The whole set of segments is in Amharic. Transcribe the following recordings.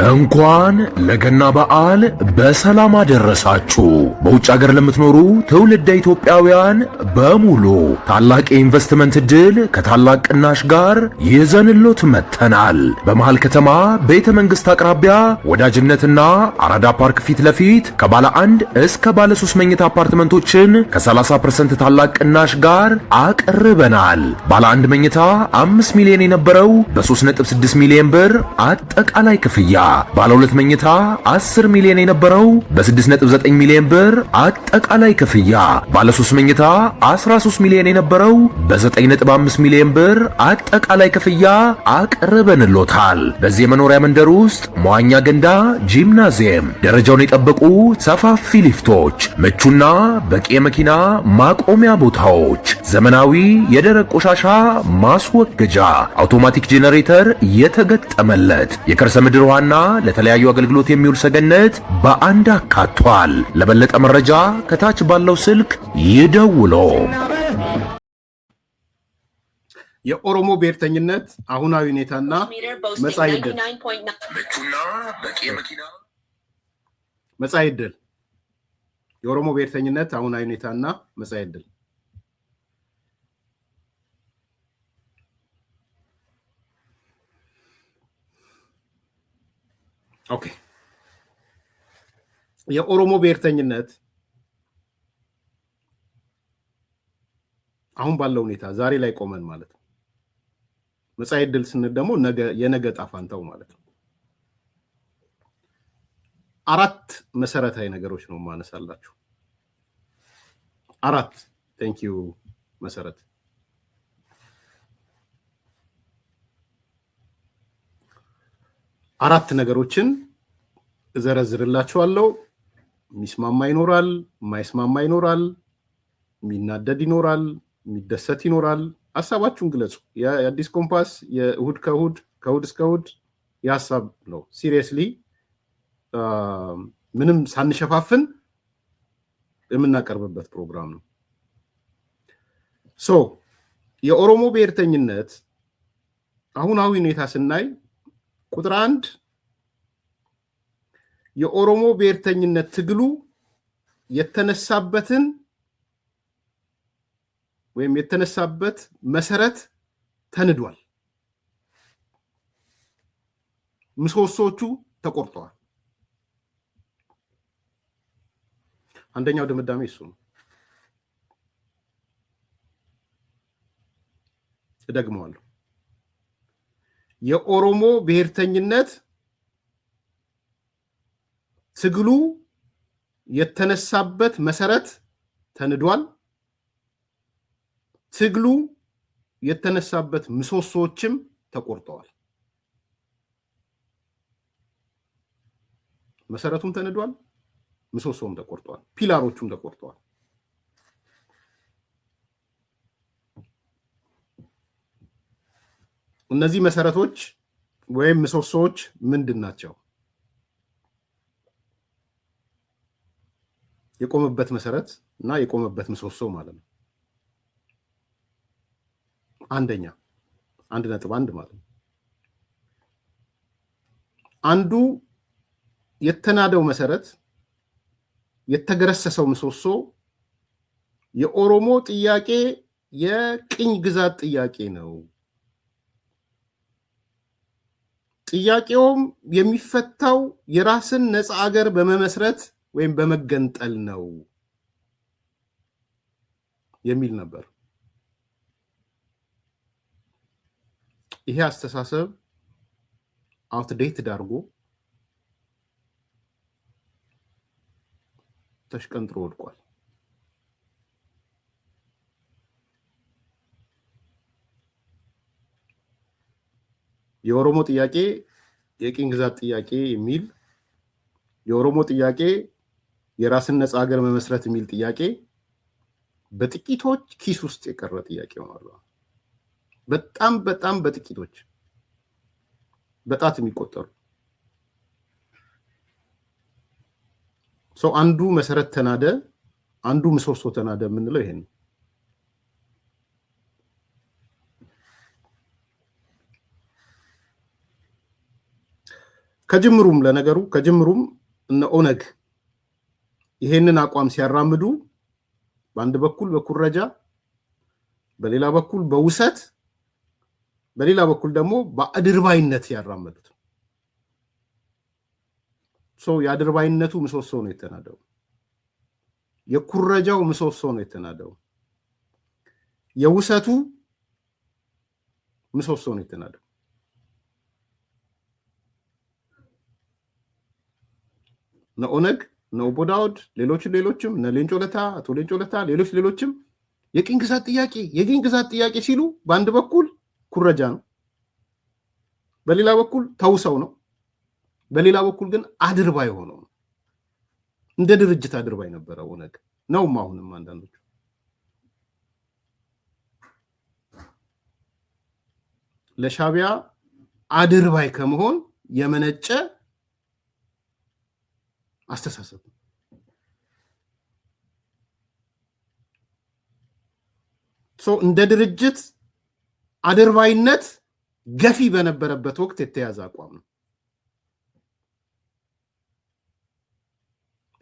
እንኳን ለገና በዓል በሰላም አደረሳችሁ። በውጭ ሀገር ለምትኖሩ ትውልደ ኢትዮጵያውያን በሙሉ ታላቅ የኢንቨስትመንት ዕድል ከታላቅ ቅናሽ ጋር ይዘንሎት መጥተናል። በመሃል ከተማ ቤተ መንግሥት አቅራቢያ ወዳጅነትና አራዳ ፓርክ ፊት ለፊት ከባለ 1 እስከ ባለ 3 መኝታ አፓርትመንቶችን ከ30% ታላቅ ቅናሽ ጋር አቅርበናል። ባለ 1 መኝታ 5 ሚሊዮን የነበረው በ3.6 ሚሊዮን ብር አጠቃላይ ክፍያ፣ ባለ 2 መኝታ 10 ሚሊዮን የነበረው በ6.9 ሚሊዮን ብር አጠቃላይ ክፍያ፣ ባለ 3 መኝታ 13 ሚሊዮን የነበረው በ9.5 ሚሊዮን ብር አጠቃላይ ክፍያ አቅርበንሎታል። በዚህ የመኖሪያ መንደር ውስጥ መዋኛ ገንዳ፣ ጂምናዚየም፣ ደረጃውን የጠበቁ ሰፋፊ ሊፍቶች፣ ምቹና በቂ የመኪና ማቆሚያ ቦታዎች፣ ዘመናዊ የደረቅ ቆሻሻ ማስወገጃ፣ አውቶማቲክ ጄኔሬተር የተገጠመለት የከርሰ ምድር ውሃና ለተለያዩ አገልግሎት የሚውል ሰገነት በአንድ አካቷል። ለበለጠ መረጃ ከታች ባለው ስልክ ይደውሉ። የኦሮሞ ብሔርተኝነት አሁናዊ ሁኔታና መጻኢ ዕድል። መጻኢ ዕድል። የኦሮሞ ብሔርተኝነት አሁናዊ ሁኔታና መጻኢ ዕድል። ኦኬ፣ የኦሮሞ ብሔርተኝነት አሁን ባለው ሁኔታ ዛሬ ላይ ቆመን ማለት ነው። መጻኢ ዕድል ስንል ደግሞ የነገ ዕጣ ፈንታው ማለት ነው። 4 መሰረታዊ ነገሮች ነው ማነሳላችሁ። 4 ቴንክ ዩ መሰረት 4 ነገሮችን እዘረዝርላችኋለሁ። የሚስማማ ይኖራል፣ የማይስማማ ይኖራል፣ የሚናደድ ይኖራል፣ የሚደሰት ይኖራል። ሐሳባችሁን ግለጹ። የአዲስ ኮምፓስ የእሁድ ከእሁድ እስከ እሁድ የሐሳብ ነው። ሲሪየስሊ ምንም ሳንሸፋፍን የምናቀርብበት ፕሮግራም ነው። የኦሮሞ ብሔርተኝነት አሁናዊ ሁኔታ ስናይ ቁጥር 1 የኦሮሞ ብሔርተኝነት ትግሉ የተነሳበት መሰረት ተንዷል። ምሰሶቹ ተቆርጠዋል። አንደኛው ድምዳሜ እሱ ነው። እደግመዋለሁ። የኦሮሞ ብሔርተኝነት ትግሉ የተነሳበት መሰረት ተንዷል። ትግሉ የተነሳበት ምሰሶችም ተቆርጠዋል። መሰረቱም ተንዷል፣ ምሰሶም ተቆርጠዋል፣ ፒላሮቹም ተቆርጠዋል። እነዚህ መሰረቶች ወይም ምሰሶች ምንድን ናቸው? የቆመበት መሰረት እና የቆመበት ምሰሶ ማለት ነው። አንደኛ 1.1 ማለት ነው። አንዱ የተናደው መሰረት የተገረሰሰው ምሰሶ የኦሮሞ ጥያቄ የቅኝ ግዛት ጥያቄ ነው። ጥያቄውም የሚፈታው የራስን ነፃ ሀገር በመመስረት ወይም በመገንጠል ነው የሚል ነበር። ይሄ አስተሳሰብ አውትዴትድ አድርጎ ተሽቀንጥሮ ወድቋል። የኦሮሞ ጥያቄ የቅኝ ግዛት ጥያቄ የሚል፣ የኦሮሞ ጥያቄ የራስን ነፃ ሀገር መመስረት የሚል ጥያቄ በጥቂቶች ኪስ ውስጥ የቀረ ጥያቄ ሆኗል። በጣም በጥቂቶች በጣት የሚቆጠሩ አንዱ መሰረት ተናደ፣ አንዱ ምሰሶ ተናደ የምንለው ይሄን። ከጅምሩም ለነገሩ ከጅምሩም እነ ኦነግ ይሄንን አቋም ሲያራምዱ በአንድ በኩል በኩረጃ በሌላ በኩል በውሰት በሌላ በኩል ደግሞ በአድርባይነት ያራመዱት የአድርባይነቱ ምሰሶ ነው የተናደው። የኩረጃው ምሰሶ ነው የተናደው። የውሰቱ ምሰሶ ነው የተናደው። ኦነግ ኦቦ ዳውድ ሌሎችም ሌንጮ ለታ አቶ ሌንጮ ለታ ሌሎችም የቅኝ ግዛት ጥያቄ ሲሉ በአንድ በኩል ኩረጃ ነው፣ በሌላ በኩል ተውሰው ነው፣ በሌላ በኩል ግን አድርባይ ሆነው ነው። እንደ ድርጅት አድርባይ ነበረ ኦነግ ነውም አሁንም አንዳንዶቹ ለሻቢያ አድርባይ ከመሆን የመነጨ አስተሳሰብ እንደ ድርጅት አድርባይነት ገፊ በነበረበት ወቅት የተያዘ አቋም ነው።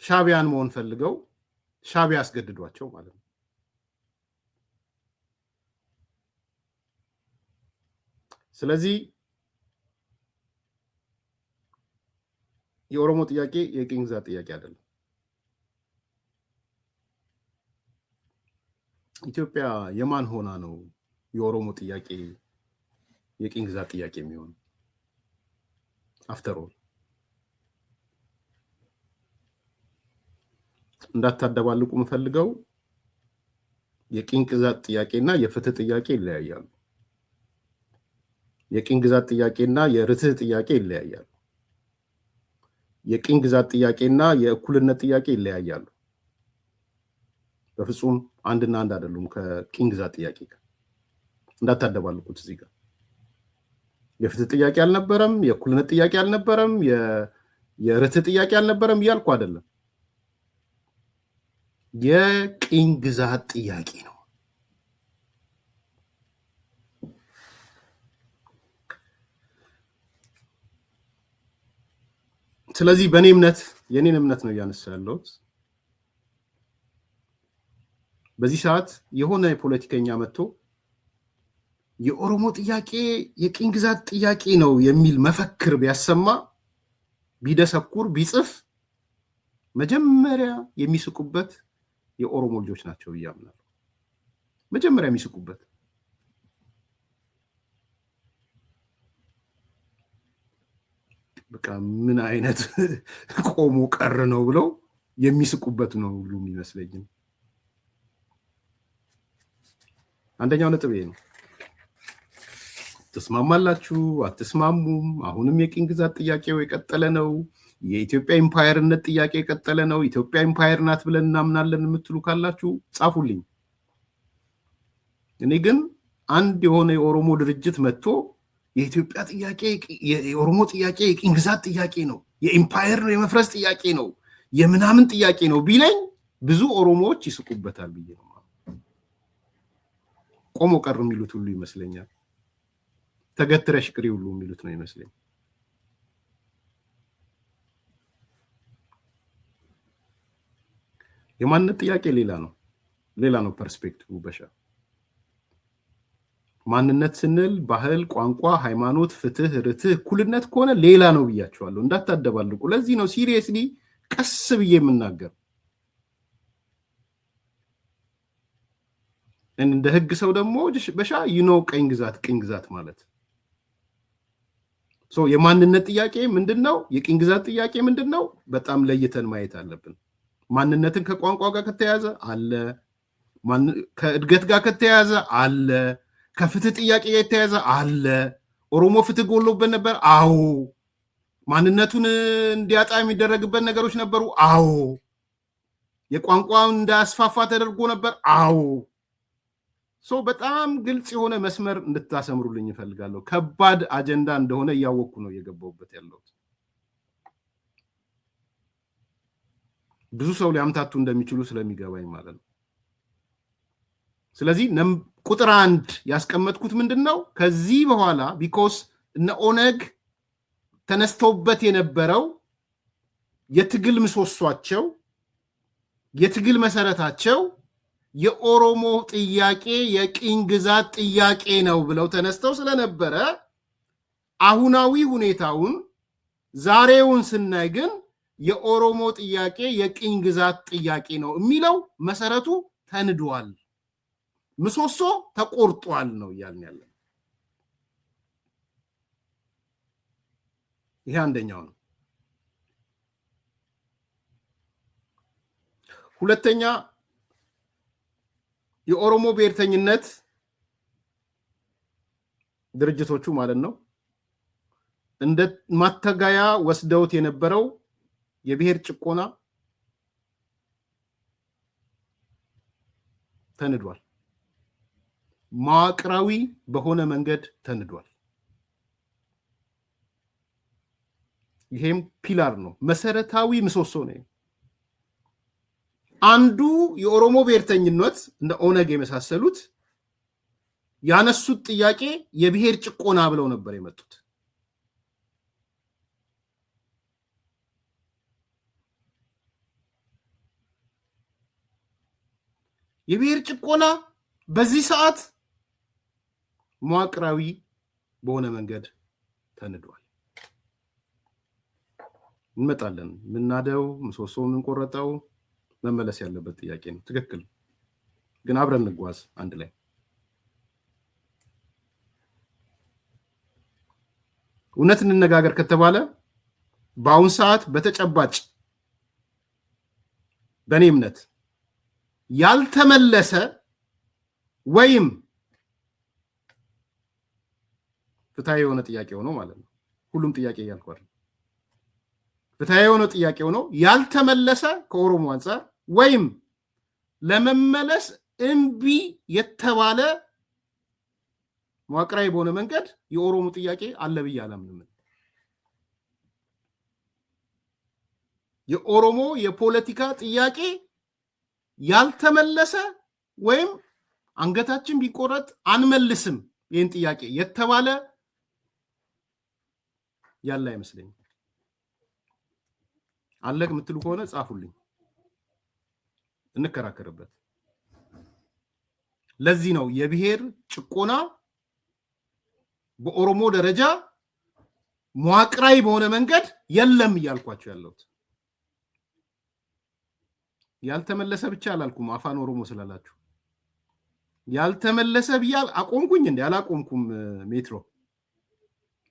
ሻቢያን መሆን ፈልገው ሻቢያ አስገድዷቸው ማለት ነው። ስለዚህ የኦሮሞ ጥያቄ የቅኝ ግዛት ጥያቄ አይደለም። ኢትዮጵያ የማን ሆና ነው የኦሮሞ ጥያቄ የቅኝ ግዛት ጥያቄ የሚሆን? አፍተር ኦል እንዳታደባልቁ የምፈልገው የቅኝ ግዛት ጥያቄና የፍትህ ጥያቄ ይለያያሉ። የቅኝ ግዛት ጥያቄና የርትዕ ጥያቄ ይለያያሉ። የቅኝ ግዛት ጥያቄና የእኩልነት ጥያቄ ይለያያሉ። በፍጹም አንድና አንድ አይደሉም። ከቅኝ ግዛት ጥያቄ ጋር እንዳታደባልቁት። እዚህ ጋር የፍትህ ጥያቄ አልነበረም፣ የእኩልነት ጥያቄ አልነበረም፣ የርትዕ ጥያቄ አልነበረም እያልኩ አይደለም። የቅኝ ግዛት ጥያቄ ነው። ስለዚህ በእኔ እምነት የኔን እምነት ነው እያነሳ ያለሁት። በዚህ ሰዓት የሆነ የፖለቲከኛ መጥቶ የኦሮሞ ጥያቄ የቅኝ ግዛት ጥያቄ ነው የሚል መፈክር ቢያሰማ፣ ቢደሰኩር፣ ቢጽፍ መጀመሪያ የሚስቁበት የኦሮሞ ልጆች ናቸው እያምናለሁ። መጀመሪያ የሚስቁበት በቃ ምን አይነት ቆሞ ቀር ነው ብለው የሚስቁበት ነው ሁሉ የሚመስለኝ። አንደኛው ነጥብ ይሄ ነው። ተስማማላችሁ አትስማሙም? አሁንም የቅኝ ግዛት ጥያቄው የቀጠለ ነው። የኢትዮጵያ ኢምፓየርነት ጥያቄ የቀጠለ ነው። ኢትዮጵያ ኢምፓየር ናት ብለን እናምናለን የምትሉ ካላችሁ ጻፉልኝ። እኔ ግን አንድ የሆነ የኦሮሞ ድርጅት መጥቶ የኢትዮጵያ ጥያቄ የኦሮሞ ጥያቄ የቅኝ ግዛት ጥያቄ ነው፣ የኢምፓየር ነው የመፍረስ ጥያቄ ነው፣ የምናምን ጥያቄ ነው ቢለኝ ብዙ ኦሮሞዎች ይስቁበታል ብዬ ነው። ቆሞ ቀር የሚሉት ሁሉ ይመስለኛል። ተገትረሽ ቅሪ ሁሉ የሚሉት ነው ይመስለኝ። የማንነት ጥያቄ ሌላ ነው ፐርስፔክቲቭ በሻ ማንነት ስንል ባህል፣ ቋንቋ፣ ሃይማኖት፣ ፍትህ፣ ርትዕ፣ እኩልነት ከሆነ ሌላ ነው ብያቸዋለሁ። እንዳታደባልቁ። ለዚህ ነው ሲሪየስሊ ቀስ ብዬ የምናገር። እንደ ህግ ሰው ደግሞ በሻ ቅኝ ግዛት ማለት የማንነት ጥያቄ ምንድነው? የቅኝ ግዛት ጥያቄ ምንድነው? በጣም ለይተን ማየት አለብን። ማንነትን ከቋንቋ ጋር ከተያዘ አለ፣ ከእድገት ጋር ከተያዘ አለ፣ ከፍትህ ጥያቄ ጋር የተያዘ አለ። ኦሮሞ ፍትህ ጎሎበት ነበር። አዎ። ማንነቱን እንዲያጣ የሚደረግበት ነገሮች ነበሩ። አዎ። የቋንቋውን እንዳያስፋፋ ተደርጎ ነበር። አዎ። በጣም ግልጽ የሆነ መስመር እንድታሰምሩልኝ እፈልጋለሁ። ከባድ አጀንዳ እንደሆነ እያወቅኩ ነው እየገባሁበት ያለሁት። ብዙ ሰው ሊያምታቱ እንደሚችሉ ስለሚገባኝ ማለት ነው። ስለዚህ ቁጥር 1 ያስቀመጥኩት ምንድነው? ከዚህ በኋላ ቢኮዝ እነ ኦነግ ተነስተውበት የነበረው የትግል ምሰሷቸው የትግል መሰረታቸው የኦሮሞ ጥያቄ የቅኝ ግዛት ጥያቄ ነው ብለው ተነስተው ስለነበረ አሁናዊ ሁኔታውን ዛሬውን ስናይ ግን የኦሮሞ ጥያቄ የቅኝ ግዛት ጥያቄ ነው የሚለው መሰረቱ ተንዷል፣ ምሰሶ ተቆርጧል ነው እያልን ያለው። ይሄ አንደኛው ነው። ሁለተኛ የኦሮሞ ብሔርተኝነት ድርጅቶቹ ማለት ነው እንደ ማተጋያ ወስደውት የነበረው የብሔር ጭቆና ተንዷል፣ መዋቅራዊ በሆነ መንገድ ተንዷል። ይሄም ፒላር ነው፣ መሰረታዊ ምሰሶ ነው። አንዱ የኦሮሞ ብሔርተኝነት እንደ ኦነግ የመሳሰሉት ያነሱት ጥያቄ የብሔር ጭቆና ብለው ነበር የመጡት። የብሔር ጭቆና በዚህ ሰዓት መዋቅራዊ በሆነ መንገድ ተንዷል። እንመጣለን። ምናደው ምሰሶውን እንቆረጠው መመለስ ያለበት ጥያቄ ነው። ትክክል፣ ግን አብረን እንጓዝ አንድ ላይ። እውነት እንነጋገር ከተባለ በአሁን ሰዓት በተጨባጭ በእኔ እምነት ያልተመለሰ ወይም ፍትሃዊ የሆነ ጥያቄ ሆኖ ማለት ነው። ሁሉም ጥያቄ እያልኩ አይደል፣ ፍትሃዊ የሆነ ጥያቄ ሆኖ ያልተመለሰ ከኦሮሞ አንፃር ወይም ለመመለስ እምቢ የተባለ መዋቅራዊ በሆነ መንገድ የኦሮሞ ጥያቄ አለ ብዬ አላምንም። የኦሮሞ የፖለቲካ ጥያቄ ያልተመለሰ ወይም አንገታችን ቢቆረጥ አንመልስም ይህን ጥያቄ የተባለ ያለ አይመስለኝም። አለቅ የምትሉ ከሆነ ጻፉልኝ፣ እንከራከርበት። ለዚህ ነው የብሔር ጭቆና በኦሮሞ ደረጃ መዋቅራዊ በሆነ መንገድ የለም እያልኳቸው ያለሁት። ያልተመለሰ ብቻ አላልኩም፣ አፋን ኦሮሞ ስላላችሁ ያልተመለሰ ብያል አቆምኩኝ እንዴ? አላቆምኩም።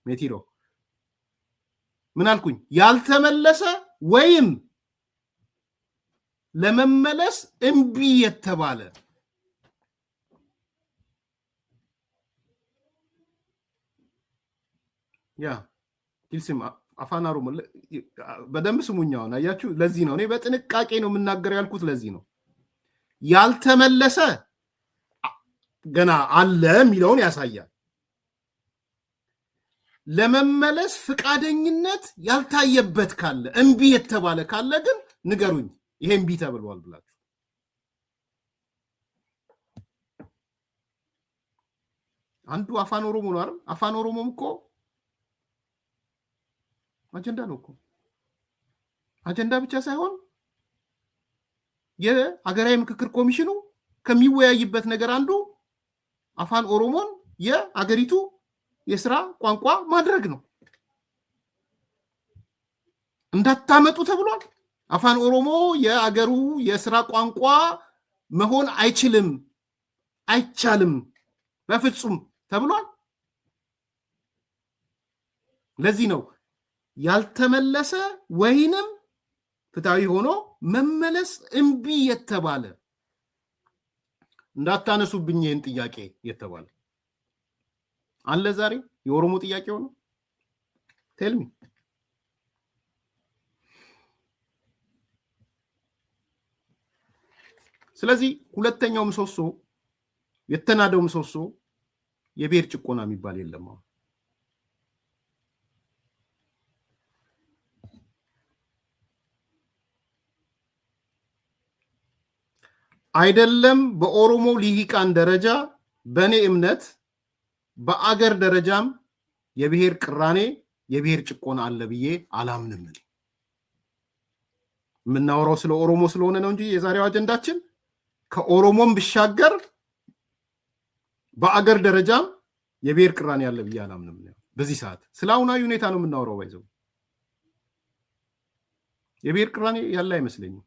ሜትሮ ምን አልኩኝ? ያልተመለሰ ወይም ለመመለስ እምቢ የተባለ ያ ይልስም አፋን ኦሮሞ በደንብ ስሙኛውን አያችሁ። ለዚህ ነው እኔ በጥንቃቄ ነው የምናገረው ያልኩት። ለዚህ ነው ያልተመለሰ ገና አለ የሚለውን ያሳያል። ለመመለስ ፍቃደኝነት ያልታየበት ካለ እምቢ የተባለ ካለ ግን ንገሩኝ፣ ይሄ እምቢ ተብሏል ብላችሁ። አንዱ አፋን ኦሮሞ ነው አይደል? አፋን ኦሮሞም እኮ አጀንዳ ነው እኮ። አጀንዳ ብቻ ሳይሆን የሀገራዊ ምክክር ኮሚሽኑ ከሚወያይበት ነገር አንዱ አፋን ኦሮሞን የአገሪቱ የስራ ቋንቋ ማድረግ ነው። እንዳታመጡ ተብሏል። አፋን ኦሮሞ የአገሩ የስራ ቋንቋ መሆን አይችልም፣ አይቻልም በፍጹም ተብሏል። ለዚህ ነው ያልተመለሰ ወይንም ፍትሃዊ ሆኖ መመለስ እምቢ የተባለ እንዳታነሱብኝ ይህን ጥያቄ የተባለ አለ። ዛሬ የኦሮሞ ጥያቄ ሆኖ ቴልሚ ስለዚህ ሁለተኛው ምሰሶ የተናደው ምሰሶ የብሔር ጭቆና የሚባል የለም። አይደለም በኦሮሞ ልሂቃን ደረጃ በእኔ እምነት በአገር ደረጃም የብሔር ቅራኔ የብሔር ጭቆና አለ ብዬ አላምንም። የምናወራው ስለ ኦሮሞ ስለሆነ ነው እንጂ የዛሬው አጀንዳችን ከኦሮሞም ብሻገር በአገር ደረጃም የብሔር ቅራኔ አለ ብዬ አላምንም። በዚህ ሰዓት ስለ አሁናዊ ሁኔታ ነው የምናወራው። ባይዘው የብሔር ቅራኔ ያለ አይመስለኝም።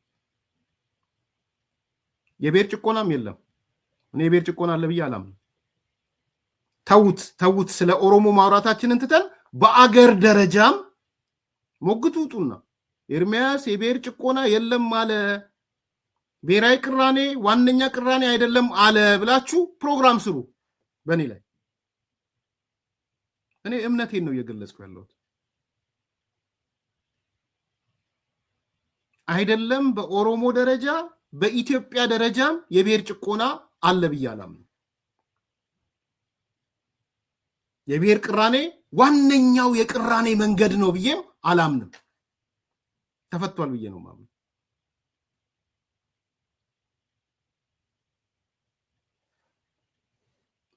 የብሔር ጭቆናም የለም። እኔ የብሔር ጭቆና አለ ብዬ አላምንም። ተውት ስለ ኦሮሞ ማውራታችንን ትተን በአገር ደረጃም ሞግቱ ውጡና ኤርሚያስ የብሔር ጭቆና የለም አለ፣ ብሔራዊ ቅራኔ ዋነኛ ቅራኔ አይደለም አለ ብላችሁ ፕሮግራም ስሩ በእኔ ላይ። እኔ እምነቴን ነው እየገለጽኩ ያለሁት። አይደለም በኦሮሞ ደረጃ በኢትዮጵያ ደረጃም የብሔር ጭቆና አለ ብዬ አላምንም። የብሔር ቅራኔ ዋነኛው የቅራኔ መንገድ ነው ብዬም አላምንም። ተፈቷል ብዬ ነው ማምነው።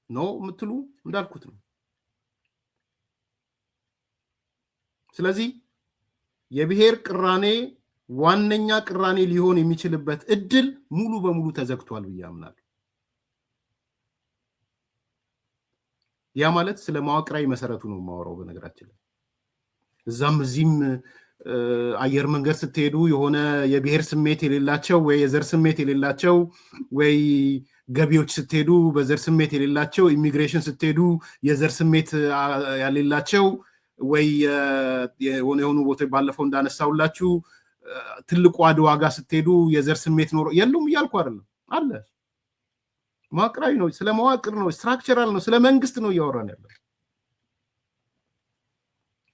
ኖ የምትሉ እንዳልኩት ነው። ስለዚህ የብሔር ቅራኔ ዋነኛ ቅራኔ ሊሆን የሚችልበት እድል ሙሉ በሙሉ ተዘግቷል ብዬ አምናለሁ። ያ ማለት ስለ መዋቅራዊ መሰረቱ ነው የማወራው። በነገራችን ላይ እዛም እዚህም አየር መንገድ ስትሄዱ የሆነ የብሔር ስሜት የሌላቸው ወይ የዘር ስሜት የሌላቸው ወይ ገቢዎች ስትሄዱ በዘር ስሜት የሌላቸው ኢሚግሬሽን ስትሄዱ የዘር ስሜት ያሌላቸው ወይ የሆኑ ቦታ ባለፈው እንዳነሳውላችሁ ትልቁ አድዋ ጋር ስትሄዱ የዘር ስሜት ኖሮ የሉም እያልኩ አይደለም። አለ መዋቅራዊ ነው፣ ስለ መዋቅር ነው፣ ስትራክቸራል ነው፣ ስለ መንግስት ነው እያወራን ያለው።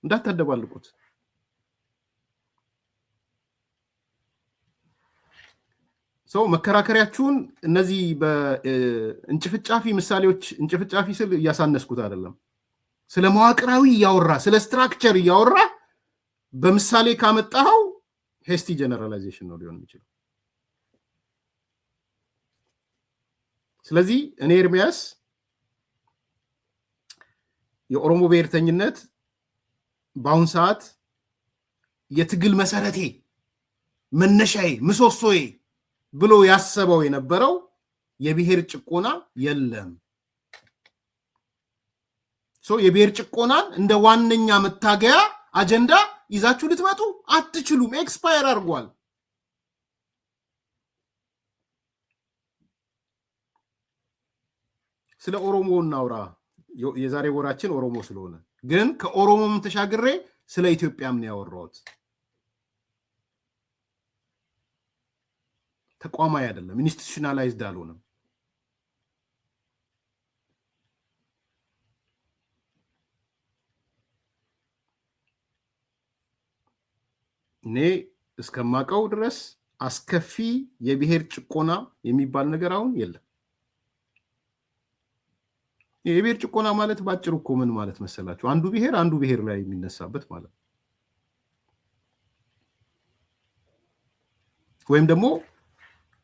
እንዳታደባልቁት። ሰው መከራከሪያችሁን እነዚህ በእንጭፍጫፊ ምሳሌዎች፣ እንጭፍጫፊ ስል እያሳነስኩት አይደለም፣ ስለ መዋቅራዊ እያወራ ስለ ስትራክቸር እያወራ በምሳሌ ካመጣው ሄስቲ ጀነራላይዜሽን ነው ሊሆን የሚችለው። ስለዚህ እኔ ኤርሚያስ የኦሮሞ ብሔርተኝነት በአሁን ሰዓት የትግል መሰረቴ መነሻዬ ምሰሶዬ ብሎ ያሰበው የነበረው የብሔር ጭቆና የለም። የብሔር ጭቆናን እንደ ዋነኛ መታገያ አጀንዳ ይዛችሁ ልትመጡ አትችሉም። ኤክስፓየር አድርጓል። ስለ ኦሮሞ እናውራ። የዛሬ ወራችን ኦሮሞ ስለሆነ ግን ከኦሮሞም ተሻግሬ ስለ ኢትዮጵያም ነው ያወራሁት። ተቋማዊ አይደለም፣ ኢንስቲቱሽናላይዝድ አልሆነም። እኔ እስከማውቀው ድረስ አስከፊ የብሔር ጭቆና የሚባል ነገር አሁን የለም። የብሔር ጭቆና ማለት ባጭሩ እኮ ምን ማለት መሰላችሁ? አንዱ ብሔር ላይ የሚነሳበት ማለት ነው። ወይም ደግሞ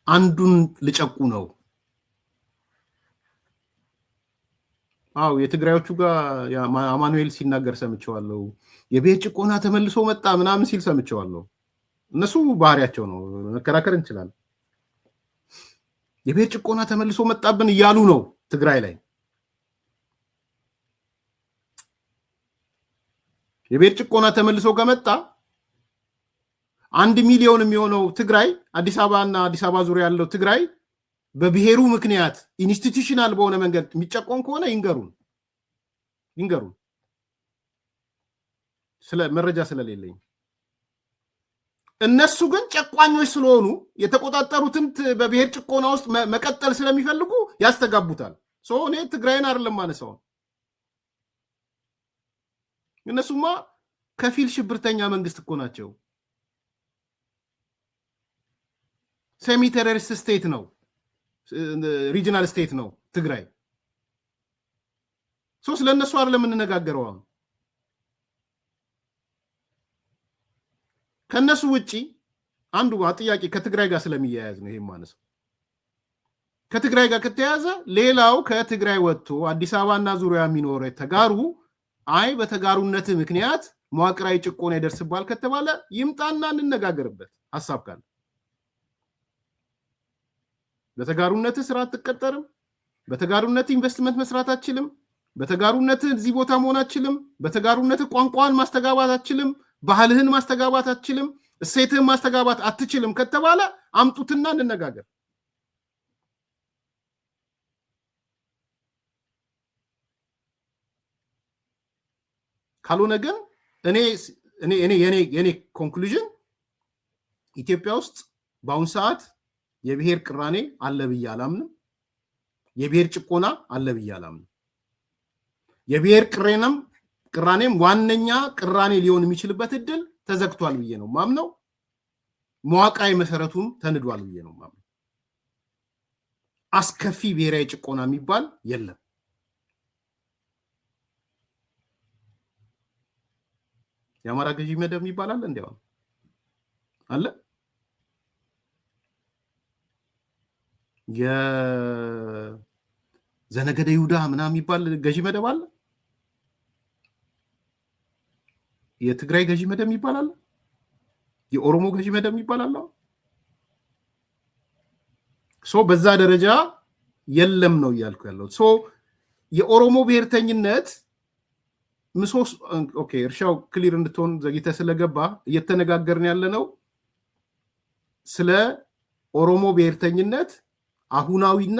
አንዱን ልጨቁ ነው። አው የትግራዮቹ ጋር አማኑኤል ሲናገር ሰምቼዋለሁ። የብሔር ጭቆና ተመልሶ መጣ ምናምን ሲል ሰምቼዋለሁ። እነሱ ባህሪያቸው ነው፣ መከራከር እንችላለን። የብሔር ጭቆና ተመልሶ መጣብን እያሉ ነው ትግራይ ላይ። የብሔር ጭቆና ተመልሶ ከመጣ 1 ሚሊዮን የሚሆነው ትግራይ አዲስ አበባና አዲስ አበባ ዙሪያ ያለው ትግራይ በብሔሩ ምክንያት ኢንስቲቱሽናል በሆነ መንገድ የሚጨቆን ከሆነ ይንገሩን። ስለ መረጃ ስለሌለኝ እነሱ ግን ጨቋኞች ስለሆኑ የተቆጣጠሩትን በብሔር ጭቆና ውስጥ መቀጠል ስለሚፈልጉ ያስተጋቡታል። እኔ ትግራይን አይደለም ማነሳው። እነሱማ ከፊል ሽብርተኛ መንግስት እኮ ናቸው። ሴሚ ቴሮሪስት ስቴት ነው፣ ሪጂናል ስቴት ነው ትግራይ። ስለነሱ አይደለም የምንነጋገረው። አሁን ከነሱ ውጪ አንዱ ጥያቄ ከትግራይ ጋር ስለሚያያዝ ነው። ይሄም ማለት ከትግራይ ጋር ከተያዘ ሌላው ከትግራይ ወጥቶ አዲስ አበባና ዙሪያ የሚኖር ተጋሩ በተጋሩነት ምክንያት መዋቅራዊ ጭቆና ይደርስባል ከተባለ ይምጣና እንነጋገርበት ሐሳብ ካለ። በተጋሩነት ስራ አትቀጠርም፣ በተጋሩነት ኢንቨስትመንት መስራት አትችልም፣ በተጋሩነት እዚህ ቦታ መሆን አትችልም፣ በተጋሩነት ቋንቋን ማስተጋባት አትችልም፣ ባህልህን ማስተጋባት አትችልም፣ እሴትህን ማስተጋባት አትችልም ከተባለ አምጡትና እንነጋገር። ካልሆነ ግን የኔ ኮንክሉዥን ኢትዮጵያ ውስጥ በአሁን ሰዓት የብሔር ቅራኔ አለ ብዬ አላምንም። የብሔር ጭቆና አለ ብዬ አላምንም። የብሔር ቅራኔም ዋነኛ ቅራኔ ሊሆን የሚችልበት እድል ተዘግቷል ብዬ ነው ማምነው። መዋቅራዊ መሰረቱም ተንዷል ብዬ ነው ማምነው። አስከፊ ብሔራዊ ጭቆና የሚባል የለም። የአማራ ገዢ መደብ ይባላል እንዴው አለ። የዘነገደ ይሁዳ ምናምን የሚባል ገዢ መደብ አለ። የትግራይ ገዢ መደብ ይባላል። የኦሮሞ ገዢ መደብ ይባላል። በዛ ደረጃ የለም ነው እያልኩ ያለው። የኦሮሞ ብሔርተኝነት ምሶስ ኦኬ፣ እርሻው ክሊር እንድትሆን ዘግይተ ስለገባ እየተነጋገርን ያለነው ስለ ኦሮሞ ብሔርተኝነት አሁናዊና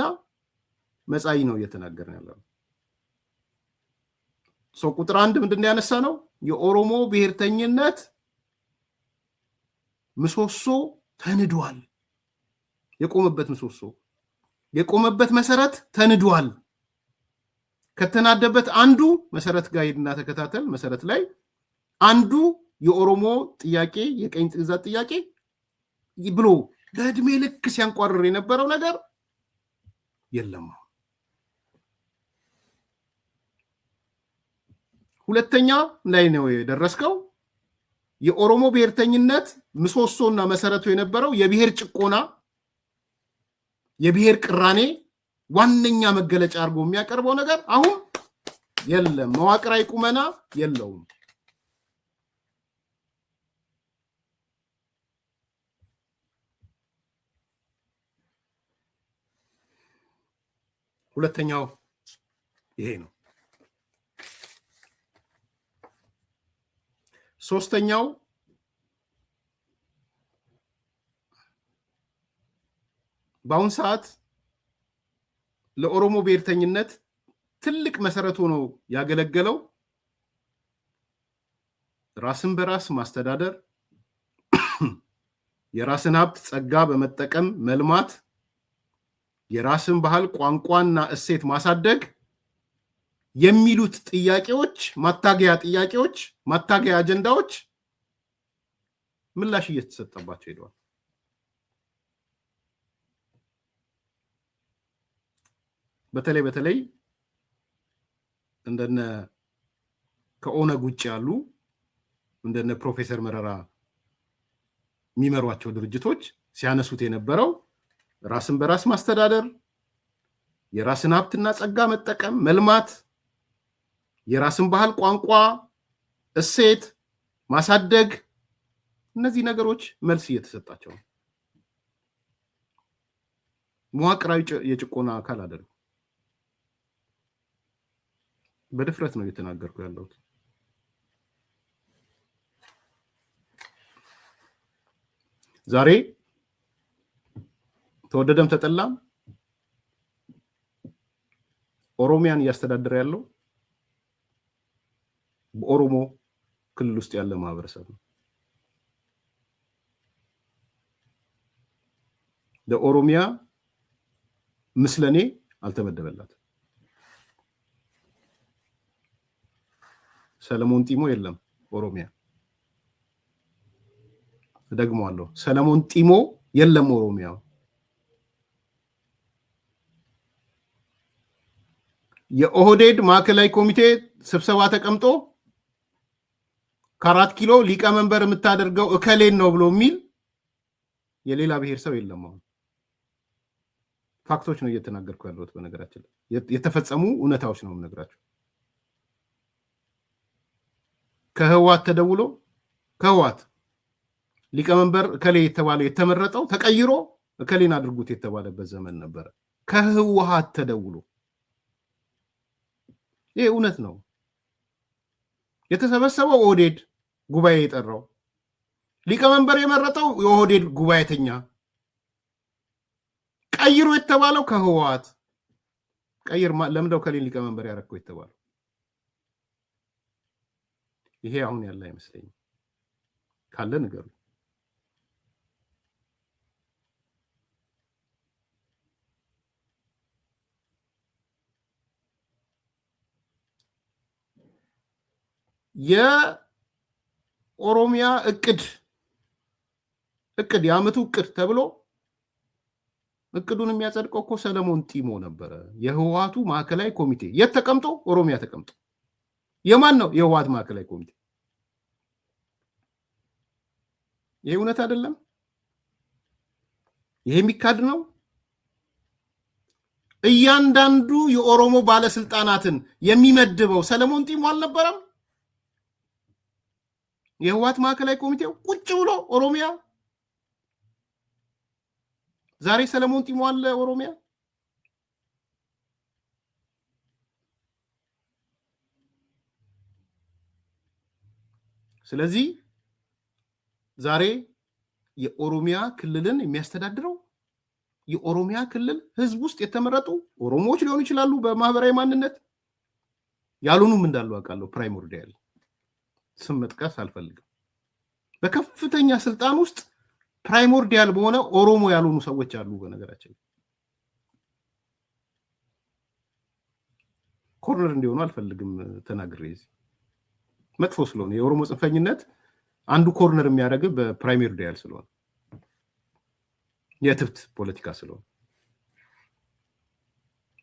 መጻኢ ነው እየተናገርን ያለነው። ቁጥር 1 ምንድነው ያነሳ ነው? የኦሮሞ ብሔርተኝነት ምሰሶ ተንዷል። የቆመበት ምሰሶ የቆመበት መሰረት ተንዷል። ከተናደበት አንዱ መሰረት ጋር ሄድና ተከታተል። መሰረት ላይ አንዱ የኦሮሞ ጥያቄ የቀኝ ግዛት ጥያቄ ብሎ ለእድሜ ልክ ሲያንቋርር የነበረው ነገር የለም። ሁለተኛ ላይ ነው የደረስከው። የኦሮሞ ብሔርተኝነት ምሰሶና መሰረቱ የነበረው የብሔር ጭቆና፣ የብሔር ቅራኔ ዋነኛ መገለጫ አድርጎ የሚያቀርበው ነገር አሁን የለም። መዋቅራዊ ቁመና የለውም። ሁለተኛው ይሄ ነው። ሶስተኛው በአሁን ሰዓት ለኦሮሞ ብሔርተኝነት ትልቅ መሰረት ሆኖ ያገለገለው ራስን በራስ ማስተዳደር፣ የራስን ሀብት ጸጋ በመጠቀም መልማት፣ የራስን ባህል ቋንቋና እሴት ማሳደግ የሚሉት ጥያቄዎች፣ ማታገያ አጀንዳዎች ምላሽ እየተሰጠባቸው ሄደዋል። በተለይ እንደነ ከኦነግ ውጭ ያሉ እንደነ ፕሮፌሰር መረራ የሚመሯቸው ድርጅቶች ሲያነሱት የነበረው ራስን በራስ ማስተዳደር፣ የራስን ሀብትና ጸጋ መጠቀም መልማት፣ የራስን ባህል ቋንቋ እሴት ማሳደግ፣ እነዚህ ነገሮች መልስ እየተሰጣቸው ነው። መዋቅራዊ የጭቆና አካል አይደለም። በድፍረት ነው እየተናገርኩ ያለሁት። ዛሬ ተወደደም ተጠላም ኦሮሚያን እያስተዳደረ ያለው በኦሮሞ ክልል ውስጥ ያለ ማህበረሰብ ነው። ለኦሮሚያ ምስለኔ አልተመደበላትም። ሰለሞን ጢሞ የለም ኦሮሚያ። ደግሞአለሁ፣ ሰለሞን ጢሞ የለም ኦሮሚያ። የኦህዴድ ማዕከላዊ ኮሚቴ ስብሰባ ተቀምጦ ከ4 ኪሎ ሊቀመንበር የምታደርገው እከሌን ነው ብሎ የሚል የሌላ ብሔር ሰው የለም። አሁን ፋክቶች ነው እየተናገርኩ ያለሁት። በነገራችን ላይ የተፈጸሙ እውነታዎች ነው የምነግራችሁ። ከህዋት ተደውሎ ከህዋት ሊቀመንበር ከሌ የተባለው የተመረጠው ተቀይሮ ከሌን አድርጉት የተባለበት ዘመን ነበረ። ከህዋት ተደውሎ ይሄ እውነት ነው። የተሰበሰበው ኦህዴድ ጉባኤ የጠራው ሊቀመንበር የመረጠው የኦህዴድ ጉባኤተኛ ቀይሮ የተባለው ከህዋት ቀይር ለምንድነው ከሌን ሊቀመንበር ያደረገው የተባለው? ይሄ አሁን ያለ አይመስለኝም። ካለ ንገሩ። የኦሮሚያ እቅድ የዓመቱ እቅድ ተብሎ እቅዱን የሚያጸድቀው እኮ ሰለሞን ጢሞ ነበረ። የህወሓቱ ማዕከላዊ ኮሚቴ የት ተቀምጦ? ኦሮሚያ ተቀምጦ። የማን ነው? የህወሓት ማዕከላዊ ኮሚቴ። ይሄ እውነት አይደለም። ይሄ የሚካድ ነው። እያንዳንዱ የኦሮሞ ባለስልጣናትን የሚመድበው ሰለሞን ጢሞ አልነበረም? የህወሓት ማዕከላዊ ኮሚቴው ቁጭ ብሎ ኦሮሚያ። ዛሬ ሰለሞን ጢሞ አለ ኦሮሚያ። ስለዚህ ዛሬ የኦሮሚያ ክልልን የሚያስተዳድረው የኦሮሚያ ክልል ህዝብ ውስጥ የተመረጡ ኦሮሞዎች ሊሆኑ ይችላሉ፣ በማህበራዊ ማንነት ያልሆኑም እንዳሉ አውቃለሁ። ፕራይሞርዲያል ስም መጥቀስ አልፈልግም። በከፍተኛ ስልጣን ውስጥ ፕራይሞርዲያል በሆነ ኦሮሞ ያልሆኑ ሰዎች አሉ። በነገራችን ኮርነር እንዲሆኑ አልፈልግም ተናግሬ፣ መጥፎ ስለሆነ የኦሮሞ ጽንፈኝነት አንዱ ኮርነር የሚያደርግ በፕራይሞርዲያል ስለሆነ የትብት ፖለቲካ ስለሆነ።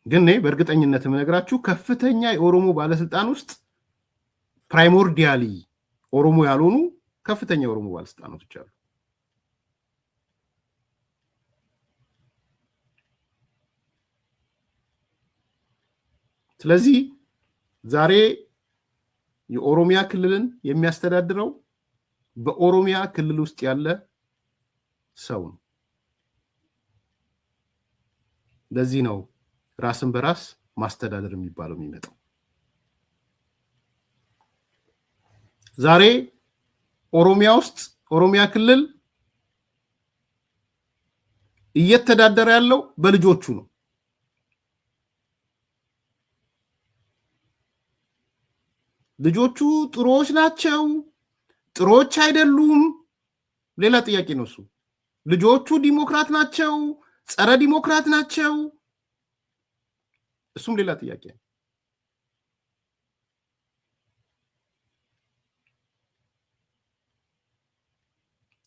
ግን በእርግጠኝነት የምነግራችሁ ከፍተኛ የኦሮሞ ባለስልጣን ውስጥ ፕራይሞርዲያሊ ኦሮሞ ያልሆኑ ከፍተኛ የኦሮሞ ባለስልጣናቶች አሉ። ስለዚህ ዛሬ የኦሮሚያ ክልልን የሚያስተዳድረው በኦሮሚያ ክልል ውስጥ ያለ ሰው ነው። ለዚህ ነው ራስን በራስ ማስተዳደር የሚባለው የሚመጣው። ዛሬ ኦሮሚያ ውስጥ ኦሮሚያ ክልል እየተዳደረ ያለው በልጆቹ ነው። ልጆቹ ጥሩዎች ናቸው፣ ጥሩዎች አይደሉም፣ ሌላ ጥያቄ ነው እሱ። ልጆቹ ዲሞክራት ናቸው፣ ጸረ ዲሞክራት ናቸው፣ እሱም ሌላ ጥያቄ ነው።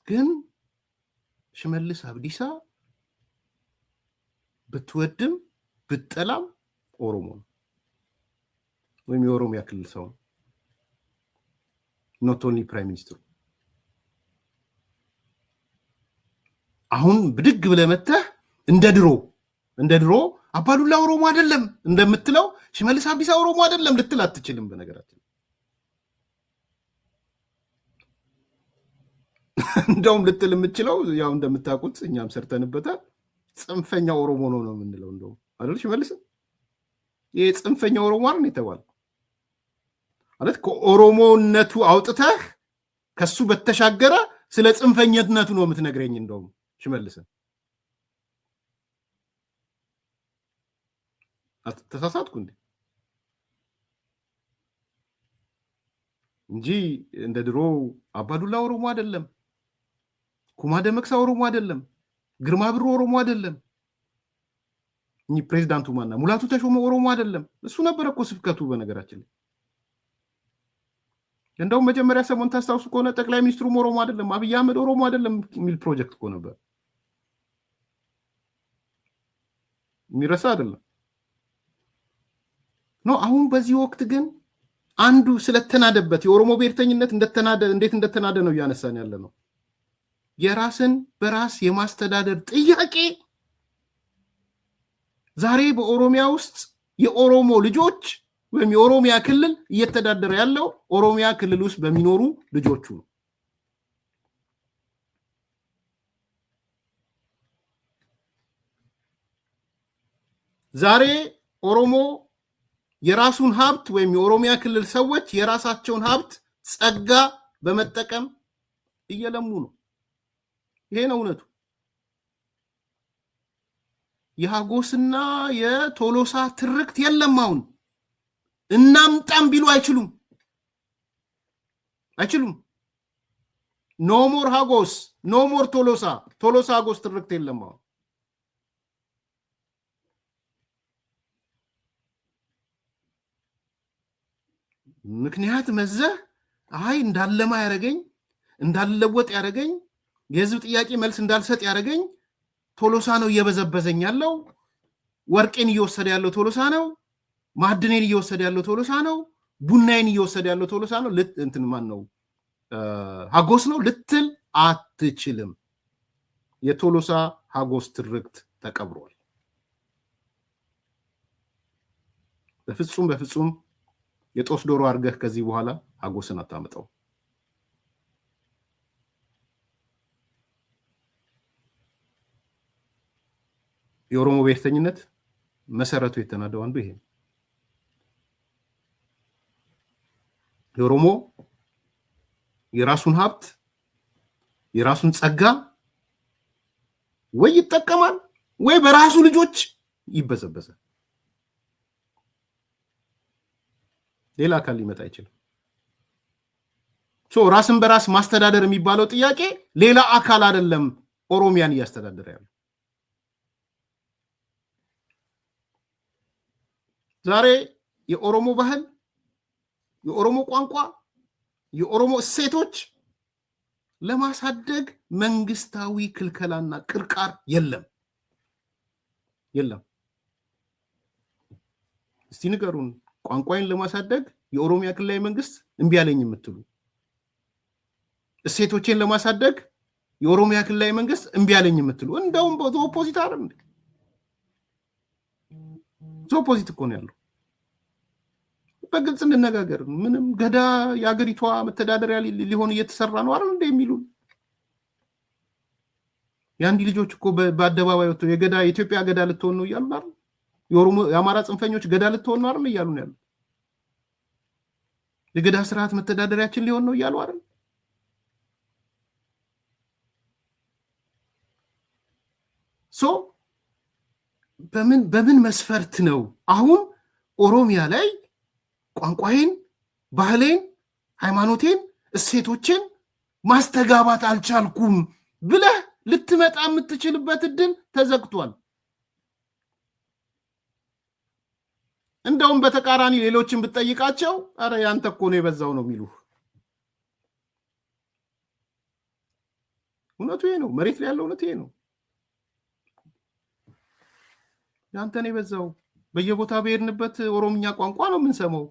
ግን ሽመልስ አብዲሳ ብትወድም ብትጠላም ኦሮሞ ነው ወይም የኦሮሚያ ክልል ሰው ነው። ኖት ኦንሊ ፕራይም ሚኒስትሩ። አሁን ብድግ ብለህ መተህ እንደ ድሮ አባዱላ ኦሮሞ አይደለም እንደምትለው ሽመልስ አብዲሳ ኦሮሞ አይደለም ልትል አትችልም። በነገራችን እንደውም ልትል የምትችለው ያው እንደምታውቁት እኛም ሰርተንበታል፣ ጽንፈኛ ኦሮሞ ነው የምንለው። እንደውም አይደል ሽመልስ ይሄ ጽንፈኛ ኦሮሞ አይደል የተባለው ማለት ከኦሮሞነቱ አውጥተህ ከሱ በተሻገረ ስለ ጽንፈኝነቱ ነው የምትነግረኝ። እንደውም ሽመልስን ተሳሳትኩ እንጂ እንደ ድሮ አባዱላ ኦሮሞ አይደለም፣ ኩማ ደመቅሳ ኦሮሞ አይደለም፣ ግርማ ብሩ ኦሮሞ አይደለም፣ ፕሬዚዳንቱ ማና ሙላቱ ተሾመ ኦሮሞ አይደለም። እሱ ነበር እኮ ስብከቱ። በነገራችን ላይ እንደውም መጀመሪያ ሰሞን ታስታውሱ ከሆነ ጠቅላይ ሚኒስትሩም ኦሮሞ አይደለም፣ አብይ አህመድ ኦሮሞ አይደለም የሚል ፕሮጀክት እኮ ነበር። የሚረሳ አይደለም ነው። አሁን በዚህ ወቅት ግን አንዱ ስለተናደበት የኦሮሞ ብሔርተኝነት እንዴት እንደተናደ ነው እያነሳን ያለ ነው። የራስን በራስ የማስተዳደር ጥያቄ ዛሬ በኦሮሚያ ውስጥ የኦሮሞ ልጆች ወይም የኦሮሚያ ክልል እየተዳደረ ያለው ኦሮሚያ ክልል ውስጥ በሚኖሩ ልጆቹ ነው። ዛሬ ኦሮሞ የራሱን ሀብት ወይም የኦሮሚያ ክልል ሰዎች የራሳቸውን ሀብት ጸጋ በመጠቀም እየለሙ ነው። ይሄ ነው እውነቱ። የሀጎስና የቶሎሳ ትርክት የለም። አሁን እናምጣም ቢሉ አይችሉም። ኖ ሞር ሀጎስ፣ ኖ ሞር ቶሎሳ ሀጎስ ትርክት የለም አሁን። ምክንያት መዘህ አይ እንዳለማ ያረገኝ፣ እንዳልለወጥ ያረገኝ፣ የህዝብ ጥያቄ መልስ እንዳልሰጥ ያረገኝ ቶሎሳ ነው እየበዘበዘኝ ያለው፣ ወርቄን እየወሰደ ያለው ቶሎሳ ነው፣ ማዕድኔን እየወሰደ ያለው ቶሎሳ ነው፣ ቡናዬን እየወሰደ ያለው ቶሎሳ ነው፣ እንትን ማን ነው ሀጎስ ነው ልትል አትችልም። የቶሎሳ ሀጎስ ትርክት ተቀብሯል። በፍጹም የጦስ ዶሮ አድርገህ ከዚህ በኋላ ሀጎስን አታመጣው። የኦሮሞ ብሔርተኝነት መሰረቱ የተናደው አንዱ ይሄ ነው። የኦሮሞ የራሱን ሀብት የራሱን ጸጋ ወይ ይጠቀማል ወይ በራሱ ልጆች ይበዘበዛል። ሌላ አካል ሊመጣ አይችልም። ራስን በራስ ማስተዳደር የሚባለው ጥያቄ ሌላ አካል አይደለም ኦሮሚያን እያስተዳደረ ያለው። ዛሬ የኦሮሞ ባህል፣ የኦሮሞ ቋንቋ፣ የኦሮሞ እሴቶች ለማሳደግ መንግስታዊ ክልከላና ቅርቃር የለም። እስቲ ንገሩን፣ ቋንቋይን ለማሳደግ የኦሮሚያ ክልላዊ መንግስት እምቢ አለኝ የምትሉ፣ እሴቶችን ለማሳደግ የኦሮሚያ ክልላዊ መንግስት እምቢ አለኝ የምትሉ፣ እንደውም ኦፖዚት አይደል? ኦፖዚት እኮ ነው ያለው። በግልጽ እንነጋገር። ምንም ገዳ የአገሪቷ መተዳደሪያ ሊሆን እየተሰራ ነው አይደል እንደ የሚሉ የአንዲ ልጆች እኮ በአደባባይ ወጥተው የኢትዮጵያ ገዳ ልትሆን ነው እያሉ አይደል? የአማራ ጽንፈኞች ገዳ ልትሆን ነው አይደል እያሉ ነው ያሉት። የገዳ ስርዓት መተዳደሪያችን ሊሆን ነው እያሉ አይደል? በምን መስፈርት ነው አሁን ኦሮሚያ ላይ ቋንቋዬን፣ ባህሌን፣ ሃይማኖቴን፣ እሴቶችን ማስተጋባት አልቻልኩም ብለህ ልትመጣ የምትችልበት እድል ተዘግቷል። እንደውም በተቃራኒ ሌሎችን ብትጠይቃቸው አረ ያንተ እኮ ነው የበዛው ነው የሚሉ። እውነቱ ይሄ ነው። መሬት ላይ ያለው እውነት ይሄ ነው። ያንተ ነው የበዛው። በየቦታ በሄድንበት ኦሮምኛ ቋንቋ ነው የምንሰማው።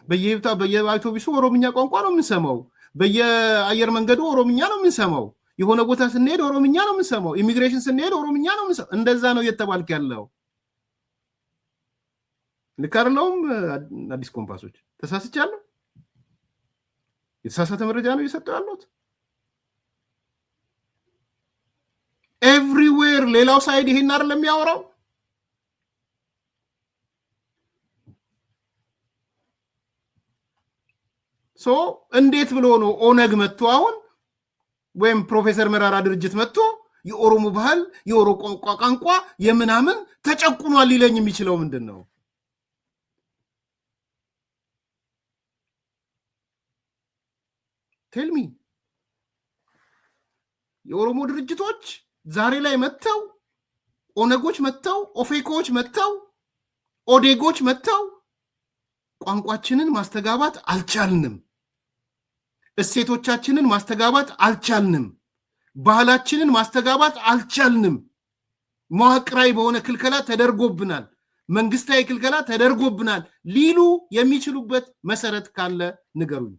በየአውቶቡሱ ኦሮምኛ ቋንቋ ነው የምንሰማው። በየአየር መንገዱ ኦሮምኛ ነው የምንሰማው። የሆነ ቦታ ስንሄድ ኦሮምኛ ነው የምንሰማው። ኢሚግሬሽን ስንሄድ ኦሮምኛ ነው የምንሰማው። እንደዛ ነው እየተባልክ ያለው። ልክ አይደለሁም? አዲስ ኮምፓሶች ተሳስቻለሁ? የተሳሳተ መረጃ ነው እየሰጠው ያለሁት? ኤቭሪዌር ሌላው ሳይድ ይሄን አይደለም የሚያወራው? እንዴት ብሎ ነው ኦነግ መጥቶ አሁን ወይም ፕሮፌሰር መራራ ድርጅት መጥቶ የኦሮሞ ባህል የኦሮሞ ቋንቋ የምናምን ተጨቁኗል ሊለኝ የሚችለው ምንድን ነው? ቴልሚ የኦሮሞ ድርጅቶች ዛሬ ላይ መጥተው ኦነጎች መጥተው ኦፌኮዎች መጥተው ኦዴጎች መጥተው ቋንቋችንን ማስተጋባት አልቻልንም፣ እሴቶቻችንን ማስተጋባት አልቻልንም፣ ባህላችንን ማስተጋባት አልቻልንም፣ መዋቅራዊ በሆነ ክልከላ ተደርጎብናል፣ መንግስታዊ ክልከላ ተደርጎብናል ሊሉ የሚችሉበት መሰረት ካለ ንገሩኝ።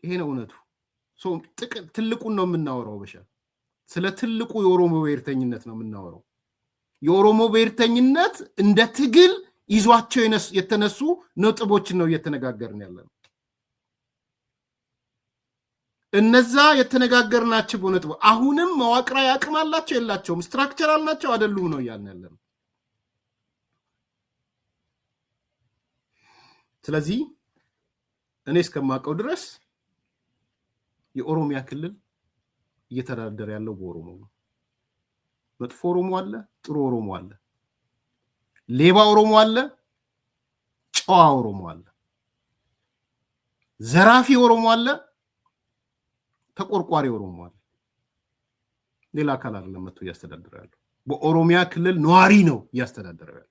ይሄ ነው እውነቱ። ትልቁን ነው የምናወራው። በሻ ስለ ትልቁ የኦሮሞ ብሔርተኝነት ነው የምናወራው። የኦሮሞ ብሔርተኝነት እንደ ትግል ይዟቸው የተነሱ ነጥቦችን ነው እየተነጋገርን ያለነው። እነዛ የተነጋገርናቸው ነጥቦች አሁንም መዋቅራዊ አቅም አላቸው የላቸውም፣ ስትራክቸራል ናቸው አይደሉም ነው እያልን ያለነው። ስለዚህ እኔ እስከማውቀው ድረስ የኦሮሚያ ክልል እየተዳደረ ያለው በኦሮሞ ነው። መጥፎ ኦሮሞ አለ፣ ጥሩ ኦሮሞ አለ፣ ሌባ ኦሮሞ አለ፣ ጨዋ ኦሮሞ አለ፣ ዘራፊ ኦሮሞ አለ፣ ተቆርቋሪ ኦሮሞ አለ። ሌላ አካል አይደለም መጥቶ እያስተዳደረ ያለው። በኦሮሚያ ክልል ነዋሪ ነው እያስተዳደረ ያለው።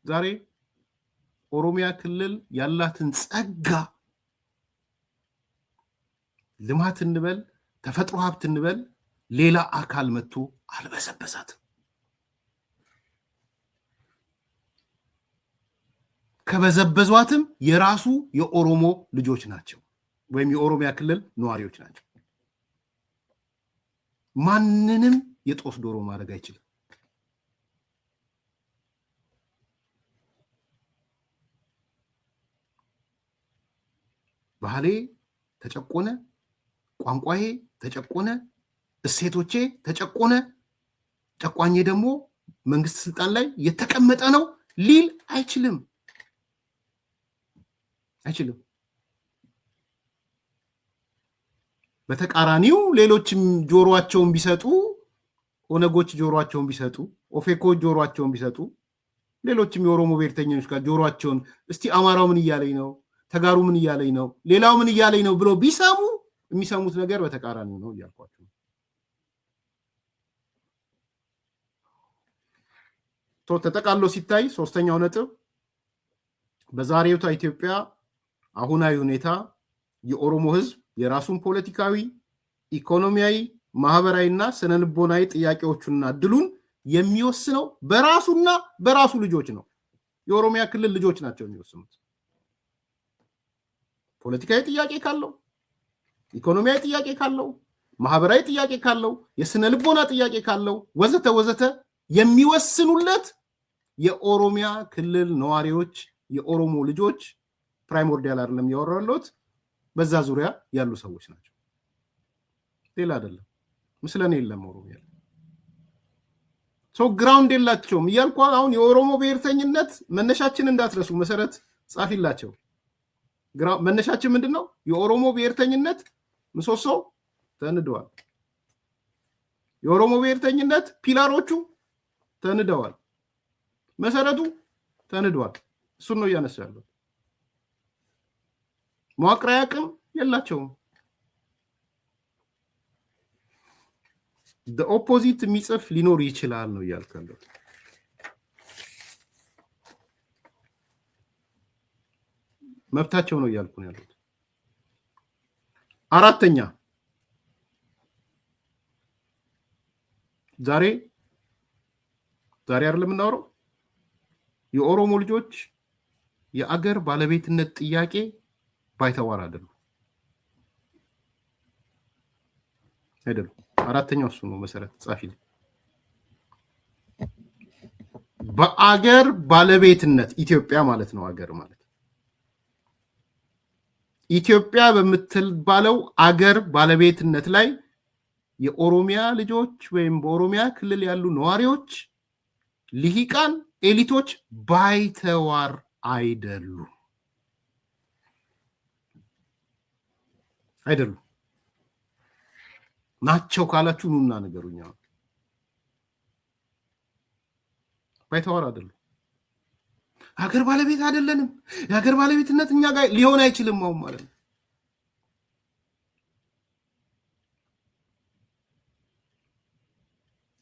ዛሬ ኦሮሚያ ክልል ያላትን ጸጋ ልማት እንበል ተፈጥሮ ሀብት እንበል ሌላ አካል መጥቶ አልበሰበሳትም። ከበዘበዟትም የራሱ የኦሮሞ ልጆች ናቸው ወይም የኦሮሚያ ክልል ነዋሪዎች ናቸው። ማንንም የጦስ ዶሮ ማድረግ አይችልም። ባህሌ ተጨቆነ፣ ቋንቋዬ ተጨቆነ፣ እሴቶቼ ተጨቆነ፣ ጨቋኜ ደግሞ መንግስት ስልጣን ላይ የተቀመጠ ነው ሊል አይችልም። በተቃራኒው ሌሎችም ጆሮአቸውን ቢሰጡ፣ ኦነጎች ጆሮአቸውን ቢሰጡ፣ ኦፌኮች ጆሮአቸውን ቢሰጡ፣ ሌሎችም የኦሮሞ ብሔርተኞች ጋር ጆሮአቸውን እስቲ አማራው ምን እያለኝ ነው፣ ተጋሩ ምን እያለኝ ነው፣ ሌላው ምን እያለኝ ነው ብሎ ቢሰሙ የሚሰሙት ነገር በተቃራኒው ነው እያልኳቸው። ተጠቃሎ ሲታይ ሶስተኛው ነጥብ በዛሬው ኢትዮጵያ አሁናዊ ሁኔታ የኦሮሞ ህዝብ የራሱን ፖለቲካዊ፣ ኢኮኖሚያዊ፣ ማህበራዊና ስነልቦናዊ ጥያቄዎቹንና እድሉን የሚወስነው በራሱና በራሱ ልጆች ነው። የኦሮሚያ ክልል ልጆች ናቸው የሚወስኑት። ፖለቲካዊ ጥያቄ ካለው፣ ኢኮኖሚያዊ ጥያቄ ካለው፣ ማህበራዊ ጥያቄ ካለው፣ የስነልቦና ጥያቄ ካለው ወዘተ ወዘተ የሚወስኑለት የኦሮሚያ ክልል ነዋሪዎች፣ የኦሮሞ ልጆች ፕራይሞርዲያል አይደለም ያወራሉት በዛ ዙሪያ ያሉ ሰዎች ናቸው። ሌላ አይደለም። ምስለኔ የለም ኦሮሚያ ሰው ግራውንድ የላቸውም እያልኩ አሁን የኦሮሞ ብሔርተኝነት መነሻችን እንዳትረሱ መሰረት ጻፊላቸው። መነሻችን ምንድነው? የኦሮሞ ብሔርተኝነት ምሰሶ ተንደዋል። የኦሮሞ ብሔርተኝነት ፒላሮቹ ተንደዋል። መሰረቱ ተንደዋል። እሱን ነው እያነሳ ያለው። መዋቅራዊ አቅም የላቸውም። ኦፖዚት የሚጽፍ ሊኖር ይችላል ነው እያልከለው። መብታቸው ነው እያልኩ ነው ያሉት። አራተኛ ዛሬ አይደለም እናወራው የኦሮሞ ልጆች የአገር ባለቤትነት ጥያቄ ባይተዋር አይደለም። አራተኛው እሱ ነው መሰረት ጻፊ። በአገር ባለቤትነት ኢትዮጵያ ማለት ነው። አገር ማለት ኢትዮጵያ በምትባለው አገር ባለቤትነት ላይ የኦሮሚያ ልጆች ወይም በኦሮሚያ ክልል ያሉ ነዋሪዎች፣ ልሂቃን፣ ኤሊቶች ባይተዋር አይደሉም። ናቸው ካላችሁ ኑና ነገሩኛ። ባይተዋር አይደሉም። ሀገር ባለቤት አይደለንም። የሀገር ባለቤትነት እኛ ጋር ሊሆን አይችልም አሁን ማለት ነው።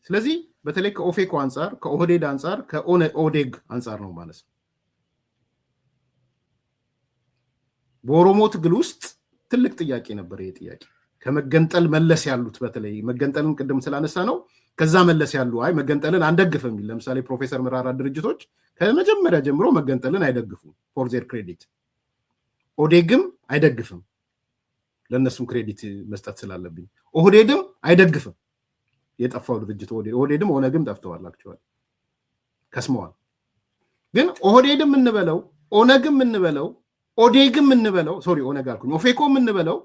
ስለዚህ በተለይ ከኦፌኮ አንፃር፣ ከኦህዴድ አንፃር፣ ከኦዴግ አንፃር ነው ማለት ነው። በኦሮሞ ትግል ውስጥ ትልቅ ጥያቄ ነበር። ይሄ ጥያቄ ከመገንጠል መለስ ያሉት በተለይ መገንጠልን ቅድም ስላነሳ ነው። ከዛ መለስ ያሉ አይ መገንጠልን አንደግፍም የሚል ለምሳሌ ፕሮፌሰር መራራ ድርጅቶች ከመጀመሪያ ጀምሮ መገንጠልን አይደግፉም ፎር ዜር ክሬዲት። ኦዴግም አይደግፍም ለነሱም ክሬዲት መስጠት ስላለብኝ ኦህዴድም አይደግፍም የጠፋው ድርጅት ኦህዴድም ኦነግም ጠፍተዋል አክቹዋሊ ከስመዋል ግን ኦህዴድም እንበለው ኦነግም እንበለው ኦዴግም እንበለው ሶሪ ኦነግ አልኩኝ ኦፌኮም እንበለው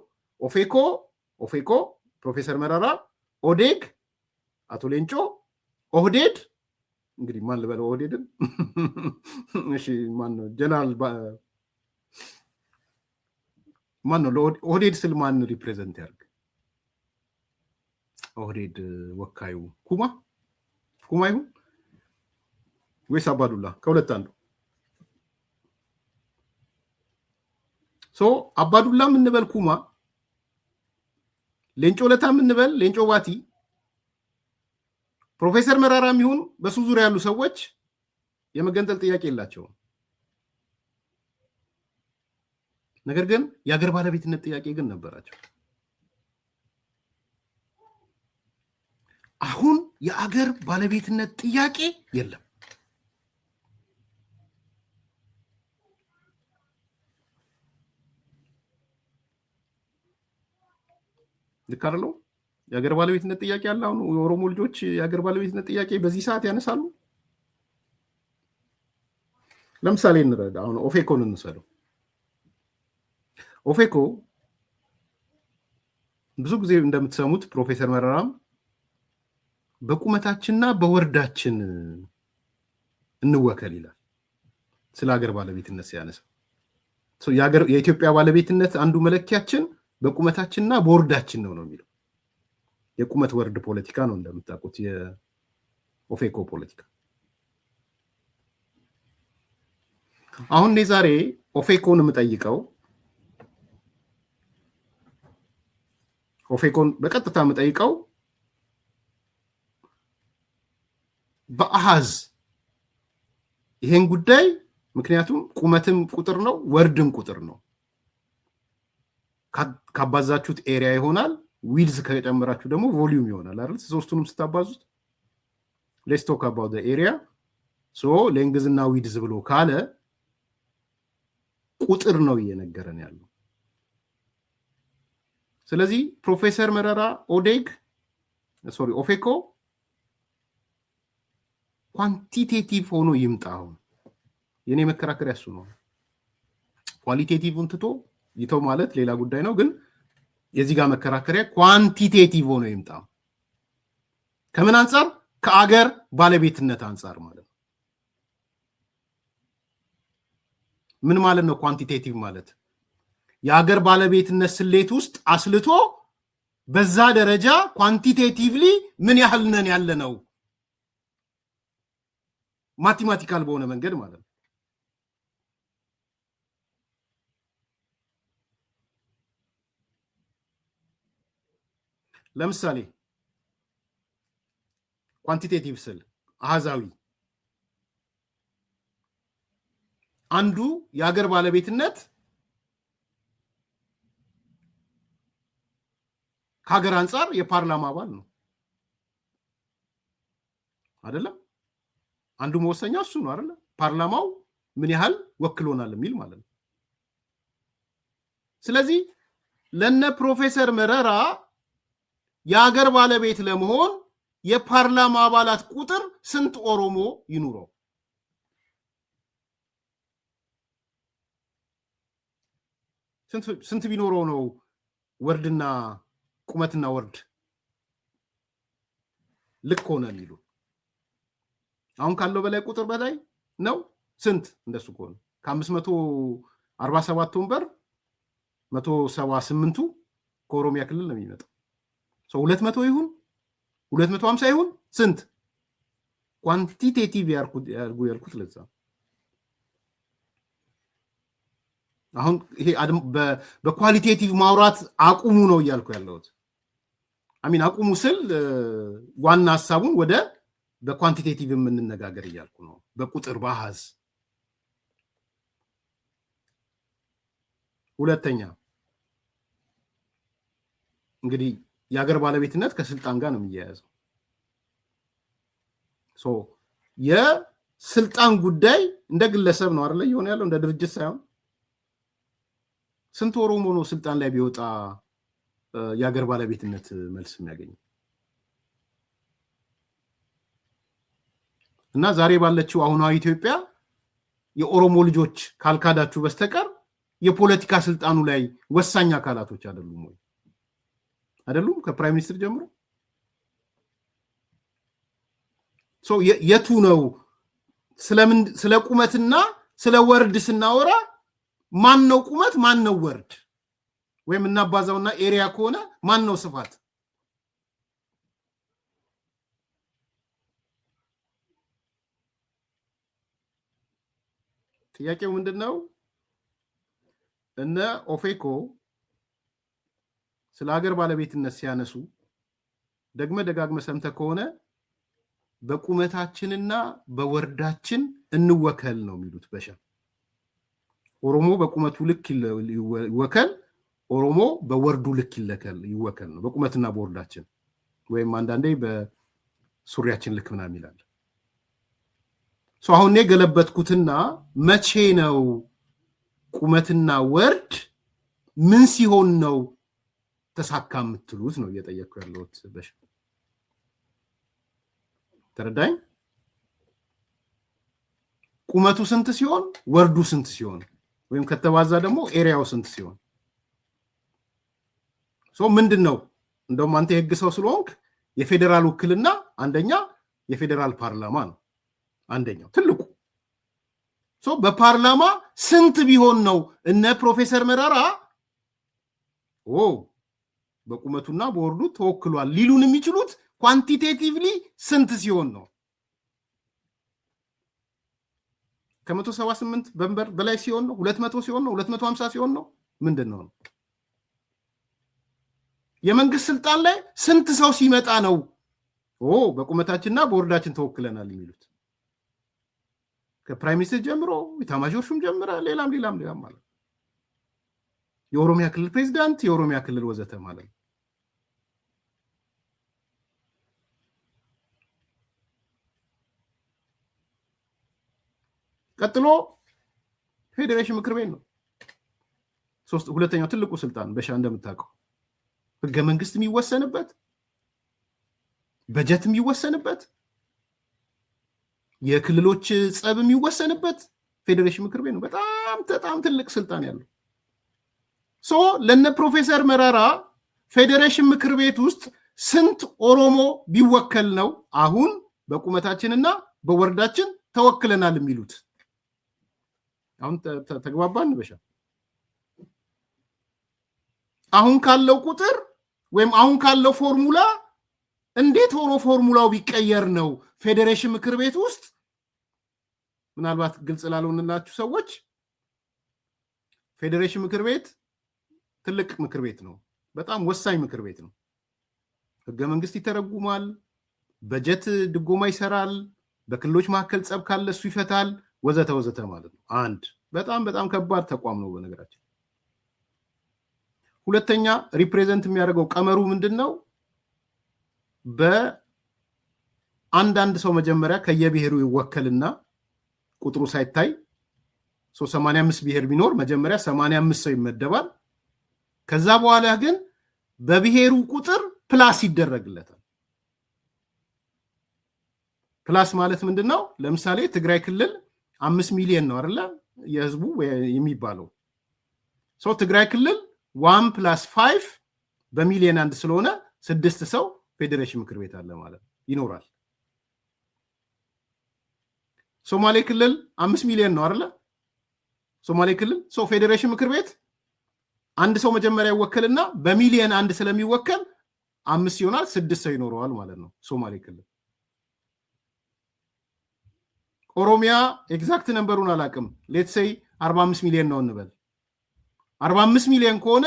ኦፌኮ ፕሮፌሰር መረራ ኦዴግ አቶ ሌንጮ ኦህዴድ እንግዲህ ማን ልበለው ኦህዴድን እሺ ማን ነው ጀነራል ማን ነው ኦህዴድ ስል ማን ሪፕሬዘንት ያርግ ኦህዴድ ወካዩ ኩማ ይሁን ወይስ አባዱላ ከሁለት አንዱ አባዱላም እንበል ኩማ ሌንጮ ለታም እንበል ሌንጮ ባቲ ፕሮፌሰር መራራም ይሁን በሱ ዙሪያ ያሉ ሰዎች የመገንጠል ጥያቄ የላቸውም ነገር ግን የአገር ባለቤትነት ጥያቄ ግን ነበራቸው አሁን የአገር ባለቤትነት ጥያቄ የለም ልካረለው የአገር ባለቤትነት ጥያቄ አለ አሁን የኦሮሞ ልጆች የአገር ባለቤትነት ጥያቄ በዚህ ሰዓት ያነሳሉ ለምሳሌ እንረዳ አሁን ኦፌኮን እንሰለው ኦፌኮ ብዙ ጊዜ እንደምትሰሙት ፕሮፌሰር መረራም በቁመታችንና በወርዳችን እንወከል ይላል ስለ ሀገር ባለቤትነት ሲያነሳ የኢትዮጵያ ባለቤትነት አንዱ መለኪያችን በቁመታችንና በወርዳችን ነው የሚለው የቁመት ወርድ ፖለቲካ ነው እንደምታውቁት የኦፌኮ ፖለቲካ አሁን ዛሬ ኦፌኮን የምጠይቀው ኦፌኮን በቀጥታ የምጠይቀው በአሃዝ ይሄን ጉዳይ ምክንያቱም ቁመትም ቁጥር ነው ወርድም ቁጥር ነው ካባዛችሁት ኤሪያ ይሆናል ዊድዝ ከጨመራችሁ ደግሞ ቮሊዩም ይሆናል አይደል ሶስቱንም ስታባዙት let's talk about the area so length እና width ብሎ ካለ ቁጥር ነው እየነገረን ያለው ስለዚህ ፕሮፌሰር መረራ ኦፌኮ ኳንቲቴቲቭ ሆኖ ይምጣው የኔ መከራከሪያ እሱ ነው ኳሊቴቲቭን ትቶ ይተው ማለት ሌላ ጉዳይ ነው ግን የዚህ ጋር መከራከሪያ ኳንቲቴቲቭ ሆኖ ይምጣው ከምን አንፃር ከአገር ባለቤትነት አንፃር ማለት ነው ምን ማለት ነው ኳንቲቴቲቭ ማለት የአገር ባለቤትነት ስሌት ውስጥ አስልቶ በዛ ደረጃ ኳንቲቴቲቭሊ ምን ያህል ነን ያለ ነው ማቴማቲካል በሆነ መንገድ ማለት ነው ለምሳሌ ኳንቲቴቲቭ ስል አሃዛዊ አንዱ የአገር ባለቤትነት ከሀገር አንፃር የፓርላማ አባል ነው አይደለም አንዱ መወሰኛ እሱ ነው አይደል ፓርላማው ምን ያህል ወክሎናል የሚል ማለት ነው ስለዚህ ለነ ፕሮፌሰር መረራ የአገር ባለቤት ለመሆን የፓርላማ አባላት ቁጥር ስንት ኦሮሞ ይኑረው ስንት ቢኖረው ነው ወርድና ቁመትና ወርድ ልክ ሆነ የሚሉ አሁን ካለው በላይ ቁጥር በላይ ነው ስንት እንደሱ ከሆነ ከ547 ወንበር 178ቱ ከኦሮሚያ ክልል ነው የሚመጣው ሰው 200 ይሁን 250 ይሁን ስንት ኳንቲቴቲቭ ያልኩት ለዛ አሁን ይሄ በኳሊቴቲቭ ማውራት አቁሙ ነው እያልኩ ያለሁት አሚን አቁሙ ስል ዋና ሐሳቡን ወደ በኳንቲቴቲቭ የምንነጋገር እያልኩ ነው በቁጥር በአሃዝ ሁለተኛ እንግዲህ የአገር ባለቤትነት ከስልጣን ጋር ነው የሚያያዘው የስልጣን ጉዳይ እንደ ግለሰብ ነው አይደል ይሆነ ያለው እንደ ድርጅት ሳይሆን ስንት ኦሮሞ ነው ስልጣን ላይ ቢወጣ የሀገር ባለቤትነት መልስ የሚያገኝ? እና ዛሬ ባለችው አሁናዊ ኢትዮጵያ የኦሮሞ ልጆች ካልካዳችሁ በስተቀር የፖለቲካ ስልጣኑ ላይ ወሳኝ አካላቶች አይደሉም ወይ? አይደሉም? ከፕራይም ሚኒስትር ጀምሮ የቱ ነው? ስለ ቁመትና ስለ ወርድ ስናወራ ማን ነው ቁመት ማን ነው ወርድ? ወይም እናባዛውና ኤሪያ ከሆነ ማን ነው ስፋት? ጥያቄው ምንድነው? እነ ኦፌኮ ስለ ሀገር ባለቤትነት ሲያነሱ ደጋግመ ሰምተ ከሆነ በቁመታችንና በወርዳችን እንወከል ነው የሚሉት። በሻ ኦሮሞ በቁመቱ ልክ ይወከል፣ ኦሮሞ በወርዱ ልክ ይወከል ነው። በቁመትና በወርዳችን ወይም አንዳንዴ በሱሪያችን ልክ ምናምን ይላል። አሁን ገለበትኩትና መቼ ነው ቁመትና ወርድ ምን ሲሆን ነው ተሳካ የምትሉት ነው እየጠየቅኩ ያለሁት። በሻ ተረዳኝ? ቁመቱ ስንት ሲሆን ወርዱ ስንት ሲሆን ወይም ከተባዛ ደግሞ ኤሪያው ስንት ሲሆን ምንድነው? እንደውም አንተ የህግ ሰው ስለሆንክ የፌደራል ውክልና አንደኛ የፌደራል ፓርላማ ነው። አንደኛው ትልቁ በፓርላማ ስንት ቢሆን ነው እነ ፕሮፌሰር መረራ በቁመቱና በወርዱ ተወክሏል ሊሉን የሚችሉት? ኳንቲቴቲቭሊ ስንት ሲሆን ነው? ከ178 በንበር በላይ ሲሆን ነው? 200 ሲሆን ነው? 250 ሲሆን ነው? ምንድነው? የመንግስት ስልጣን ላይ ስንት ሰው ሲመጣ ነው በቁመታችንና በወርዳችን ተወክለናል የሚሉት? ከፕራይም ሚኒስትር ጀምሮ ኢታማዦር ሹም ጀምሮ ሌላም ማለት የኦሮሚያ ክልል ፕሬዝዳንት፣ የኦሮሚያ ክልል ወዘተ ማለት ነው። ቀጥሎ ፌዴሬሽን ምክር ቤት ነው። ሁለተኛው ትልቁ ስልጣን በሻ እንደምታውቀው ህገ መንግስት የሚወሰንበት፣ በጀት የሚወሰንበት፣ የክልሎች ጸብ የሚወሰንበት ፌዴሬሽን ምክር ቤት ነው። በጣም ትልቅ ስልጣን ያለው ለነ ፕሮፌሰር መረራ ፌዴሬሽን ምክር ቤት ውስጥ ስንት ኦሮሞ ቢወከል ነው አሁን በቁመታችንና በወርዳችን ተወክለናል የሚሉት? አሁን ተግባባን በሻ? አሁን ካለው ቁጥር ወይም አሁን ካለው ፎርሙላ እንዴት ሆኖ ፎርሙላው ቢቀየር ነው ፌዴሬሽን ምክር ቤት ውስጥ? ምናልባት ግልጽ ላልሆነላችሁ ሰዎች ፌዴሬሽን ምክር ቤት ትልቅ ምክር ቤት ነው። በጣም ወሳኝ ምክር ቤት ነው። ህገ መንግስት ይተረጉማል፣ በጀት ድጎማ ይሰራል፣ በክልሎች መካከል ጸብ ካለ እሱ ይፈታል፣ ወዘተ ማለት ነው። አንድ በጣም ከባድ ተቋም ነው በነገራችን። ሁለተኛ ሪፕሬዘንት የሚያደርገው ቀመሩ ምንድነው? በአንዳንድ ሰው መጀመሪያ ከየብሔሩ ይወከልና ቁጥሩ ሳይታይ 85 ብሔር ቢኖር መጀመሪያ 85 ሰው ይመደባል። ከዛ በኋላ ግን በብሔሩ ቁጥር ፕላስ ይደረግለታል። ፕላስ ማለት ምንድነው? ለምሳሌ ትግራይ ክልል 5 ሚሊዮን ነው አይደለ የህዝቡ የሚባለው። ትግራይ ክልል 1 + 5 በሚሊዮን አንድ ስለሆነ 6 ሰው ፌዴሬሽን ምክር ቤት አለ ማለት ይኖራል። ሶማሌ ክልል 5 ሚሊዮን ነው አይደለ? ሶማሌ ክልል ፌዴሬሽን ምክር ቤት አንድ ሰው መጀመሪያ ይወከልና በሚሊዮን አንድ ስለሚወከል 5 ይሆናል፣ 6 ሰው ይኖረዋል ማለት ነው ሶማሌ ክልል። ኦሮሚያ ኤግዛክት ነምበሩን አላውቅም፣ ሌትስ ሴይ 45 ሚሊዮን ነው እንበል። 45 ሚሊዮን ከሆነ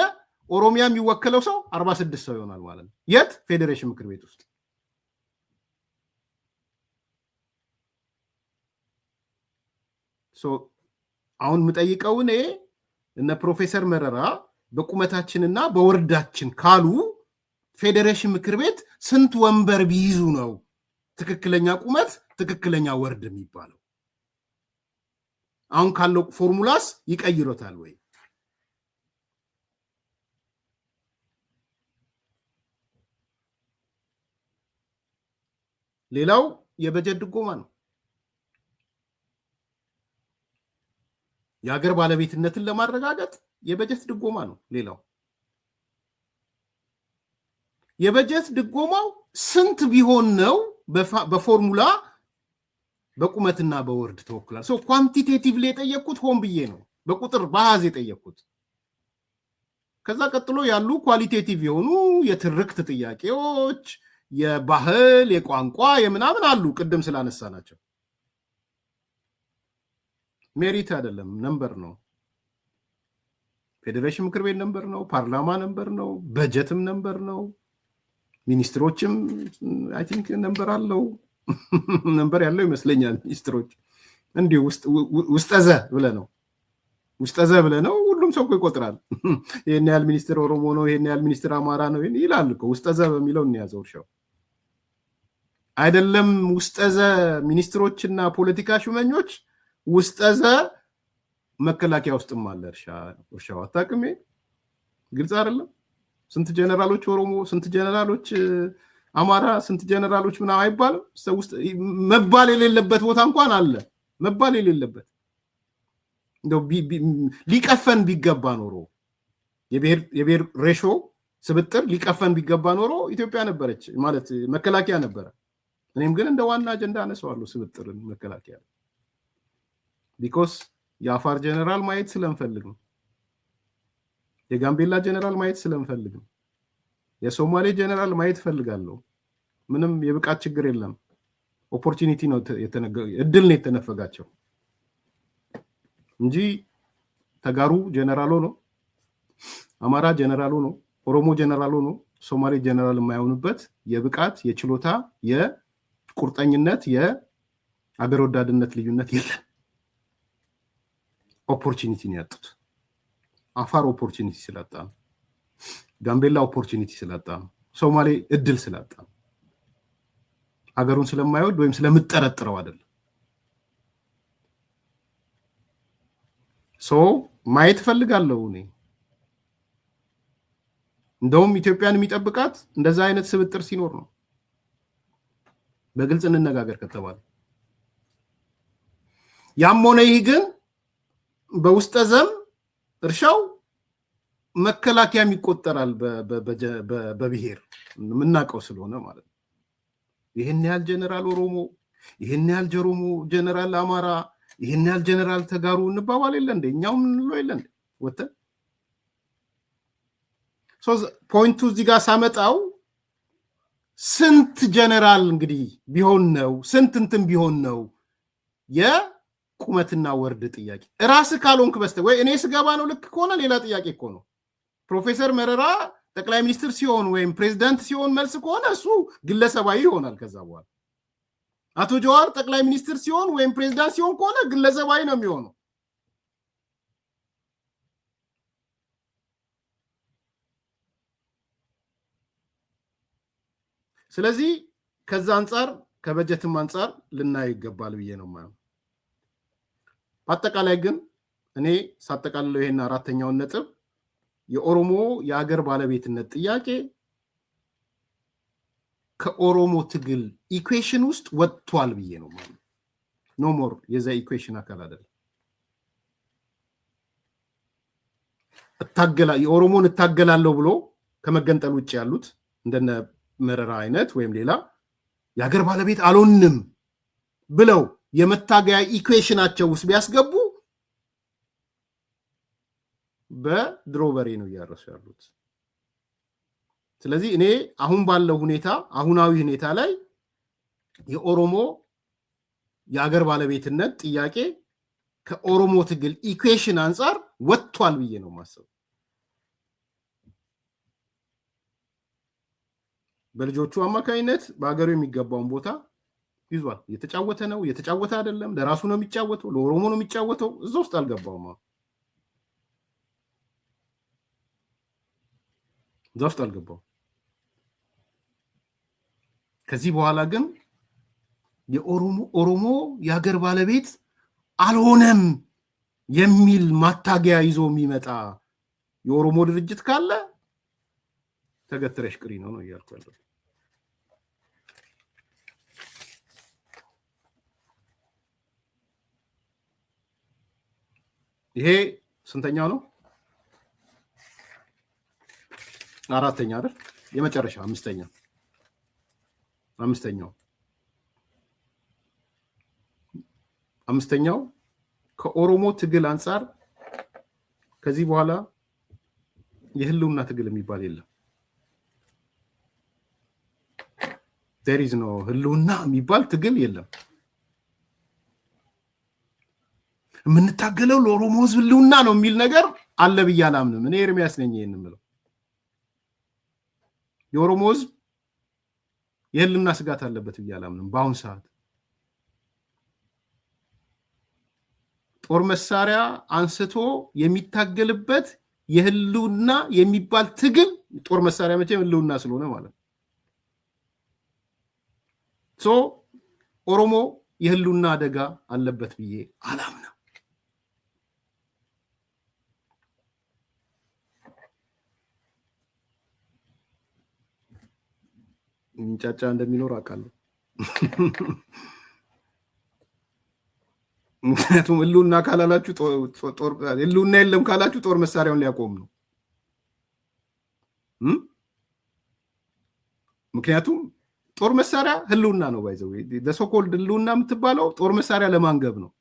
ኦሮሚያ የሚወከለው ሰው 46 ሰው ይሆናል ማለት ነው። የት? ፌዴሬሽን ምክር ቤት ውስጥ። አሁን የምጠይቀው እኔ እነ ፕሮፌሰር መረራ በቁመታችንና በወርዳችን ካሉ ፌዴሬሽን ምክር ቤት ስንት ወንበር ቢይዙ ነው ትክክለኛ ቁመት ትክክለኛ ወርድ የሚባለው? አሁን ካለው ፎርሙላስ ይቀይሮታል ወይ? ሌላው የበጀት ድጎማ ነው። የሀገር ባለቤትነትን ለማረጋገጥ የበጀት ድጎማ ነው። ሌላው የበጀት ድጎማው ስንት ቢሆን ነው በፎርሙላ በቁመትና በወርድ ተወክሏል። ሶ ኳንቲቴቲቭሊ የጠየቅኩት ሆን ብዬ ነው፣ በቁጥር በአሃዝ የጠየቅኩት። ከዛ ቀጥሎ ያሉ ኳሊቴቲቭ የሆኑ የትርክት ጥያቄዎች፣ የባህል፣ የቋንቋ፣ የምናምን አሉ ቅድም ስላነሳ ናቸው። ሜሪት አይደለም፣ ነምበር ነው። ፌዴሬሽን ምክር ቤት ነምበር ነው፣ ፓርላማ ነምበር ነው፣ በጀትም ነምበር ነው፣ ሚኒስትሮችም አይ ቲንክ ነምበር አለው። ነምበር ያለው ይመስለኛል። ሚኒስትሮች እንዲሁ ውስጠዘ ብለ ነው ሁሉም ሰው ይቆጥራል። ይሄን ያህል ሚኒስትር ኦሮሞ ነው፣ ይሄን ያህል ሚኒስትር አማራ ነው ይላል እኮ። ውስጠዘ በሚለው እንያዘው። እርሻው አይደለም ውስጠዘ ሚኒስትሮችና ፖለቲካ ሹመኞች ውስጠዘ መከላከያ ውስጥም አለ። እርሻው አታውቅም? ግልጽ አይደለም? ስንት ጀነራሎች ኦሮሞ፣ ስንት ጀነራሎች አማራ፣ ስንት ጀነራሎች ምናምን አይባልም? መባል የሌለበት ቦታ እንኳን አለ። መባል የሌለበት እንደው ሊቀፈን ቢገባ ኖሮ የብሔር ሬሾ ስብጥር ሊቀፈን ቢገባ ኖሮ ኢትዮጵያ ነበረች ማለት መከላከያ ነበረ። እኔም ግን እንደ ዋና አጀንዳ አነሳዋለሁ ስብጥርን መከላከያ። ቢኮስ የአፋር ጀነራል ማየት ስለምፈልግ ነው። የጋምቤላ ጀነራል ማየት ስለምፈልግ ነው። የሶማሌ ጀነራል ማየት ፈልጋለሁ። ምንም የብቃት ችግር የለም። ኦፖርቹኒቲ ነው እድል ነው የተነፈጋቸው እንጂ ተጋሩ ጀነራል ነው፣ አማራ ጀነራል ነው፣ ኦሮሞ ጀነራል ነው፣ ሶማሌ ጀነራል የማይሆኑበት የብቃት የችሎታ የቁርጠኝነት የአገር ወዳድነት ልዩነት የለም። ኦፖርቹኒቲ ነው ያጡት። አፋር ኦፖርቹኒቲ ስላጣ ነው። ጋምቤላ ኦፖርቹኒቲ ስላጣ ነው። ሶማሌ እድል ስላጣ ነው። ሀገሩን ስለማይወድ ወይም ስለምጠረጥረው አይደለም። ማየት ፈልጋለሁ እኔ። እንደውም ኢትዮጵያን የሚጠብቃት እንደዛ አይነት ስብጥር ሲኖር ነው። በግልጽ እንነጋገር ከተባለ ያም ሆነ ይህ ግን በውስጠ ዘም እርሻው መከላከያም ይቆጠራል በብሔር የምናውቀው ስለሆነ ማለት ነው። ይህን ያህል ጀነራል ኦሮሞ፣ ይህን ያህል ጀነራል አማራ፣ ይህን ያህል ጀነራል ተጋሩ እንባባል የለ እንደ እኛው ምንለው የለ እንደ ወተን ፖይንቱ እዚህ ጋር ሳመጣው ስንት ጀነራል እንግዲህ ቢሆን ነው ስንት እንትን ቢሆን ነው የቁመትና ወርድ ጥያቄ። ራስህ ካልሆንክ በስተቀር ወይ እኔ ስገባ ነው ልክ ከሆነ ሌላ ጥያቄ እኮ ነው። ፕሮፌሰር መረራ ጠቅላይ ሚኒስትር ሲሆን ወይም ፕሬዚዳንት ሲሆን መልስ ከሆነ እሱ ግለሰባዊ ይሆናል። ከዛ በኋላ አቶ ጀዋር ጠቅላይ ሚኒስትር ሲሆን ወይም ፕሬዚዳንት ሲሆን ከሆነ ግለሰባዊ ነው የሚሆነው። ስለዚህ ከዛ አንጻር ከበጀትም አንጻር ልናይ ይገባል ብዬ ነው ማለት። በአጠቃላይ ግን እኔ ሳጠቃልለው ይሄን አራተኛውን ነጥብ የኦሮሞ የሀገር ባለቤትነት ጥያቄ ከኦሮሞ ትግል ኢኩዌሽን ውስጥ ወጥቷል ብዬ ነው ማለት። ኖ ሞር የዛ ኢኩዌሽን አካል አይደለም። የኦሮሞን እታገላለሁ ብሎ ከመገንጠል ውጭ ያሉት እንደነ መረራ አይነት ወይም ሌላ የሀገር ባለቤት አልሆንም ብለው የመታገያ ኢኩዌሽናቸው ውስጥ ቢያስገቡ በድሮ በሬ ነው እያረሱ ያሉት። ስለዚህ እኔ አሁን ባለው ሁኔታ አሁናዊ ሁኔታ ላይ የኦሮሞ የሀገር ባለቤትነት ጥያቄ ከኦሮሞ ትግል ኢኩዌሽን አንጻር ወጥቷል ብዬ ነው ማሰብ። በልጆቹ አማካይነት በሀገሩ የሚገባውን ቦታ ይዟል። እየተጫወተ ነው፣ እየተጫወተ አይደለም፣ ለራሱ ነው የሚጫወተው፣ ለኦሮሞ ነው የሚጫወተው፣ እዛ ውስጥ አልገባውም። እዛ ውስጥ አልገባው። ከዚህ በኋላ ግን የኦሮሞ የሀገር ባለቤት አልሆነም የሚል ማታገያ ይዞ የሚመጣ የኦሮሞ ድርጅት ካለ ተገትረሽ ቅሪ ነው እያልኩ ያለው። ይሄ ስንተኛው ነው? አራተኛ አይደል? የመጨረሻ አምስተኛው ከኦሮሞ ትግል አንጻር ከዚህ በኋላ የህልውና ትግል የሚባል የለም። there is no ህልውና የሚባል ትግል የለም። የምንታገለው ለኦሮሞ ህዝብ ህልውና ነው የሚል ነገር አለ ብዬ አላምንም። እኔ ኤርሚያስ ነኝ ይሄን የምለው። የኦሮሞ ህዝብ የህልውና ስጋት አለበት ብዬ አላምንም። በአሁን ሰዓት ጦር መሳሪያ አንስቶ የሚታገልበት የህልውና የሚባል ትግል ጦር መሳሪያ መቼም ህልውና ስለሆነ ማለት ነው። ኦሮሞ የህልውና አደጋ አለበት ብዬ አላምንም። እንጫጫ እንደሚኖር አውቃለሁ። ምክንያቱም ህልውና ካላላችሁ ህልውና የለም ካላችሁ ጦር መሳሪያውን ሊያቆም ነው። ምክንያቱም ጦር መሳሪያ ህልውና ነው። ባይዘው ደሶኮልድ ህልውና የምትባለው ጦር መሳሪያ ለማንገብ ነው፣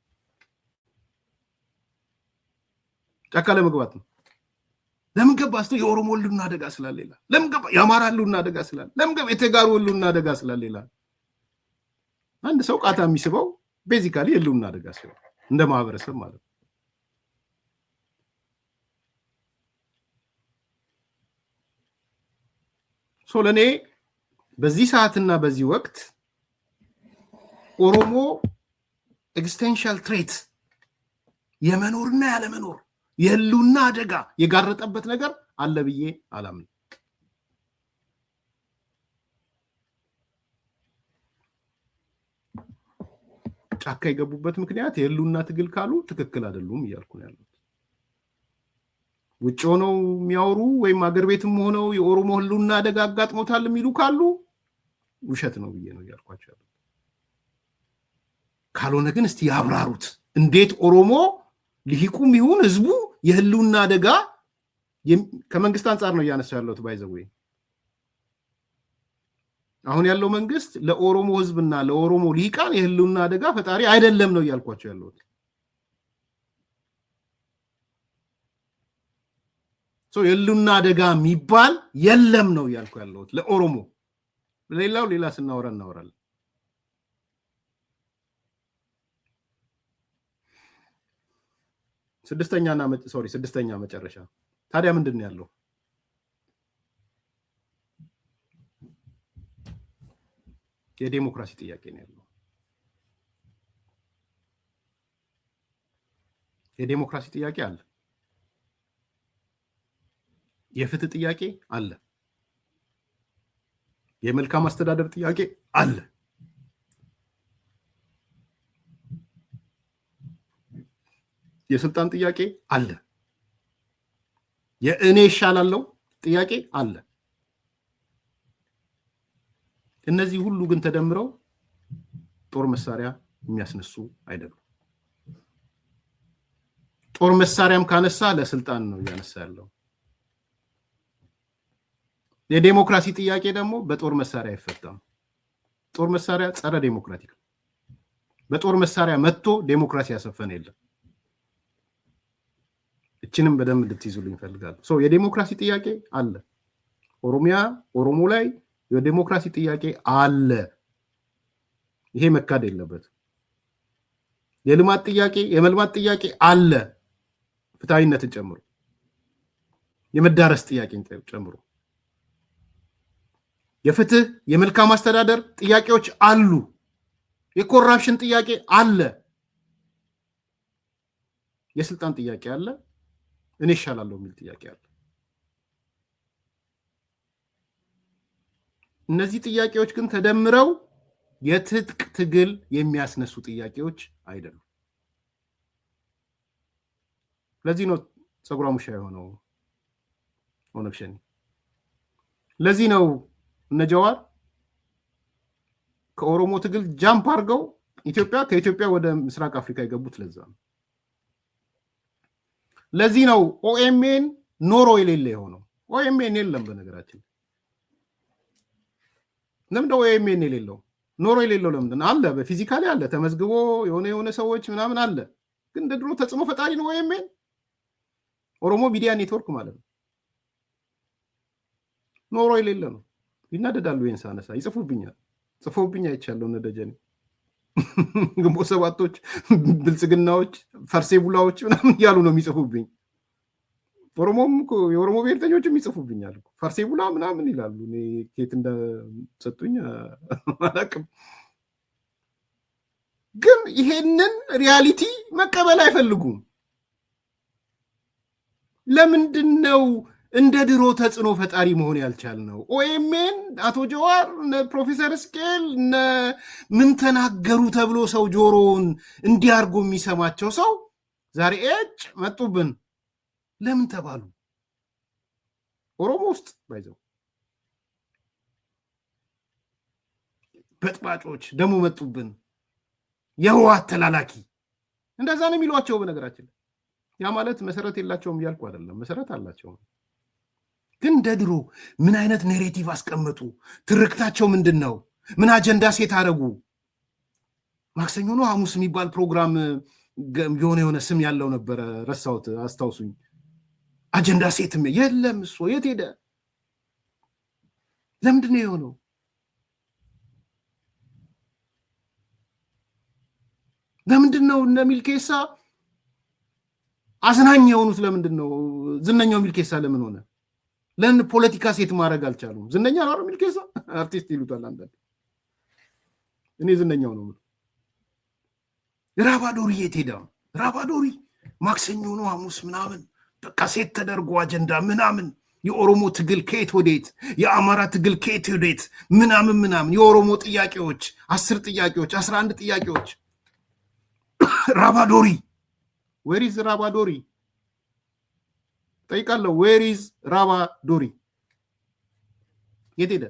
ጫካ ለመግባት ነው። ለምን ገባ? የኦሮሞ ህልውና አደጋ ስላለ። ለምን ገባ? የአማራ ህልውና አደጋ ስላለ። ለምን ገባ? የተጋሩ ህልውና አደጋ ስላለ። አንድ ሰው ቃታ የሚስበው ቤዚካሊ ህልውና አደጋ ሲሆን እንደ ማህበረሰብ ማለት ነው። ለእኔ በዚህ ሰዓትና በዚህ ወቅት ኦሮሞ ኤግዚስቴንሻል ትሬት የመኖርና ያለመኖር የህልውና አደጋ የጋረጠበት ነገር አለ ብዬ አላምንም። ጫካ የገቡበት ምክንያት የህልውና ትግል ካሉ ትክክል አይደሉም እያልኩ ነው ያሉት። ውጭ ሆነው የሚያወሩ ወይም አገር ቤትም ሆነው የኦሮሞ ህልውና አደጋ አጋጥሞታል የሚሉ ካሉ ውሸት ነው ብዬ ነው እያልኳቸው ያሉት። ካልሆነ ግን እስቲ ያብራሩት። እንዴት ኦሮሞ ሊሂቁም ይሁን ህዝቡ የህልውና አደጋ ከመንግስት አንጻር ነው እያነሳ ያለሁት። ባይዘው አሁን ያለው መንግስት ለኦሮሞ ህዝብና ለኦሮሞ ሊሂቃን የህልውና አደጋ ፈጣሪ አይደለም ነው እያልኳቸው ያለሁት። የህልውና አደጋ የሚባል የለም ነው እያልኩ ያለሁት ለኦሮሞ። ሌላው ሌላ ስናወራ እናወራለን። ስድስተኛ መጨረሻ ታዲያ ምንድን ነው ያለው? የዴሞክራሲ ጥያቄ ነው ያለው። የዴሞክራሲ ጥያቄ አለ። የፍትህ ጥያቄ አለ። የመልካም አስተዳደር ጥያቄ አለ። የስልጣን ጥያቄ አለ። የእኔ ይሻላለው ጥያቄ አለ። እነዚህ ሁሉ ግን ተደምረው ጦር መሳሪያ የሚያስነሱ አይደሉም። ጦር መሳሪያም ካነሳ ለስልጣን ነው እያነሳ ያለው። የዴሞክራሲ ጥያቄ ደግሞ በጦር መሳሪያ አይፈታም። ጦር መሳሪያ ጸረ ዴሞክራቲክ ነው። በጦር መሳሪያ መጥቶ ዴሞክራሲ ያሰፈነ የለም። እችንም በደንብ እንድትይዙልኝ እፈልጋለሁ። የዴሞክራሲ ጥያቄ አለ። ኦሮሞ ላይ የዴሞክራሲ ጥያቄ አለ። ይሄ መካድ የለበትም። የልማት ጥያቄ፣ የመልማት ጥያቄ አለ። ፍትሃዊነትን ጨምሮ የመዳረስ ጥያቄን ጨምሮ የፍትህ የመልካም አስተዳደር ጥያቄዎች አሉ። የኮራፕሽን ጥያቄ አለ። የስልጣን ጥያቄ አለ። እኔ ይሻላለሁ የሚል ጥያቄ አለ። እነዚህ ጥያቄዎች ግን ተደምረው የትጥቅ ትግል የሚያስነሱ ጥያቄዎች አይደሉም። ለዚህ ነው ፀጉሯ ሙሻ የሆነው ኦነግ ሸኔ። ለዚህ ነው እነ ጀዋር ከኦሮሞ ትግል ጃምፕ አድርገው ከኢትዮጵያ ወደ ምስራቅ አፍሪካ የገቡት። ለዛ ነው ለዚህ ነው ኦኤምኤን ኖሮ የሌለ የሆነው። ኦኤምኤን የለም በነገራችን። ለምንድነው ኦኤምኤን የሌለው? ኖሮ የሌለው ለምንድን አለ? በፊዚካሊ አለ፣ ተመዝግቦ የሆነ ሰዎች ምናምን አለ። ግን እንደ ድሮ ተጽዕኖ ፈጣሪ ነው ኦኤምኤን። ኦሮሞ ሚዲያ ኔትወርክ ማለት ነው። ኖሮ የሌለ ነው። ይናደዳሉ። ይሄን ሳነሳ ይጽፉብኛል። ጽፎብኝ አይቻለሁ። እነ ደጀኔ ግንቦት ሰባቶች፣ ብልጽግናዎች፣ ፈርሴ ቡላዎች ምናምን እያሉ ነው የሚጽፉብኝ። ኦሮሞም የኦሮሞ ብሔርተኞችም ይጽፉብኛል። ፈርሴ ቡላ ምናምን ይላሉ። እኔ ኬት እንደሰጡኝ አላውቅም። ግን ይሄንን ሪያሊቲ መቀበል አይፈልጉም። ለምንድን ነው እንደ ድሮ ተጽዕኖ ፈጣሪ መሆን ያልቻልነው? ኦኤምኤን አቶ ጀዋር ፕሮፌሰር እስቄል ምን ተናገሩ ተብሎ ሰው ጆሮውን እንዲያርጎ የሚሰማቸው ሰው ዛሬ መጡብን። ለምን ተባሉ? ኦሮሞ ውስጥ ባይዘው በጥባጮች ደግሞ መጡብን። የህወሓት ተላላኪ እንደዛ ነው የሚሏቸው። በነገራችን ያ ማለት መሰረት የላቸውም እያልኩ አይደለም፣ መሰረት አላቸው። ግን እንደ ድሮ ምን አይነት ኔሬቲቭ አስቀመጡ? ትርክታቸው ምንድን ነው? ምን አጀንዳ ሴት አደረጉ? ማክሰኞ ነው ሐሙስ የሚባል ፕሮግራም የሆነ ስም ያለው ነበረ፣ ረሳሁት፣ አስታውሱኝ። አጀንዳ ሴት የለም። እሱ የት ሄደ? ለምንድን ነው የሆነው? ለምንድን ነው እነ ሚልኬሳ አዝናኝ የሆኑት? ለምንድን ነው ዝነኛው ሚልኬሳ ለምን ሆነ? ለምን ፖለቲካ ሴት ማድረግ አልቻሉም? ዝነኛ ነው ሚልኬሳ፣ አርቲስት ይሉታል አንዳንድ። እኔ ዝነኛው ነው። ራባዶሪ የት ሄዳ? ራባዶሪ ማክሰኞ ነው ሐሙስ ምናምን በቃ ሴት ተደርጎ አጀንዳ ምናምን። የኦሮሞ ትግል ከየት ወዴት፣ የአማራ ትግል ከየት ወዴት ምናምን ምናምን። የኦሮሞ ጥያቄዎች 10 ጥያቄዎች 11 ጥያቄዎች። ራባዶሪ ዌሪዝ ራባዶሪ ጠይቃለሁ። ዌሪዝ ራባዶሪ የት ሄደ?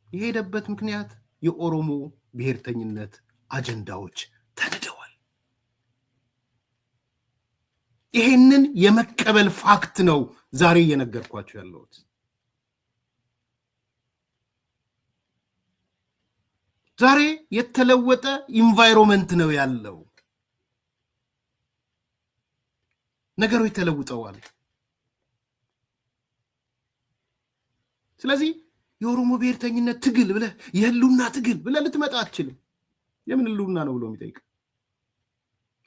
የሄደበት ምክንያት የኦሮሞ ብሔርተኝነት አጀንዳዎች ተንደዋል። ይሄንን የመቀበል ፋክት ነው ዛሬ እየነገርኳቸው ያለሁት። ዛሬ የተለወጠ ኢንቫይሮንመንት ነው ያለው። ነገሮች ተለውጠዋል። ስለዚህ የኦሮሞ ብሔርተኝነት ትግል ብለህ የህልውና ትግል ብለህ ልትመጣ አትችልም። የምን ህልውና ነው ብሎ የሚጠይቅ?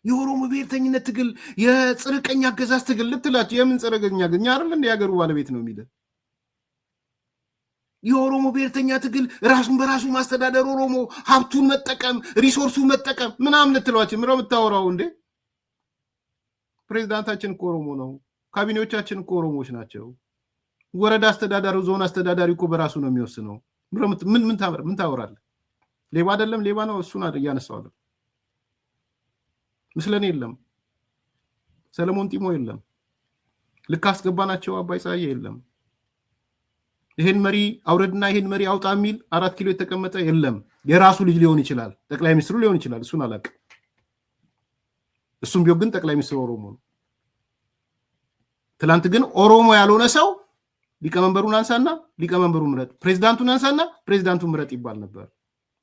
የኦሮሞ ብሔርተኝነት ትግል የጽርቀኛ አገዛዝ ትግል ልትላቸው የምን ጽርቀኛ ገኛ አይደል እንደ ያገሩ ባለቤት ነው የሚል የኦሮሞ ብሔርተኛ ትግል ራሱን በራሱ ማስተዳደር፣ ኦሮሞ ሀብቱን መጠቀም፣ ሪሶርሱን መጠቀም ምናምን ልትሏቸው ምሮ የምታወራው እንዴ? ፕሬዚዳንታችን እኮ ኦሮሞ ነው። ካቢኔዎቻችን እኮ ኦሮሞዎች ናቸው። ወረዳ አስተዳዳሪ፣ ዞን አስተዳዳሪ እኮ በራሱ ነው የሚወስነው። ምን ታወራለህ? ሌባ አይደለም ሌባ ነው። እሱን እያነሳዋለሁ። ምስለኔ የለም፣ ሰለሞን ጢሞ የለም፣ ልክ አስገባናቸው አባይ ፀሐዬ የለም፣ ይሄን መሪ አውረድና ይሄን መሪ አውጣ የሚል 4 ኪሎ የተቀመጠ የለም። የራሱ ልጅ ሊሆን ይችላል፣ ጠቅላይ ሚኒስትሩ ሊሆን ይችላል። እሱን አላውቅም። እሱም ቢሆን ግን ጠቅላይ ሚኒስትሩ ኦሮሞ ነው። ትላንት ግን ኦሮሞ ያልሆነ ሰው ሊቀመንበሩን አንሳና ሊቀመንበሩ ምረጥ፣ ፕሬዚዳንቱን አንሳና ፕሬዚዳንቱን ምረጥ ይባል ነበር።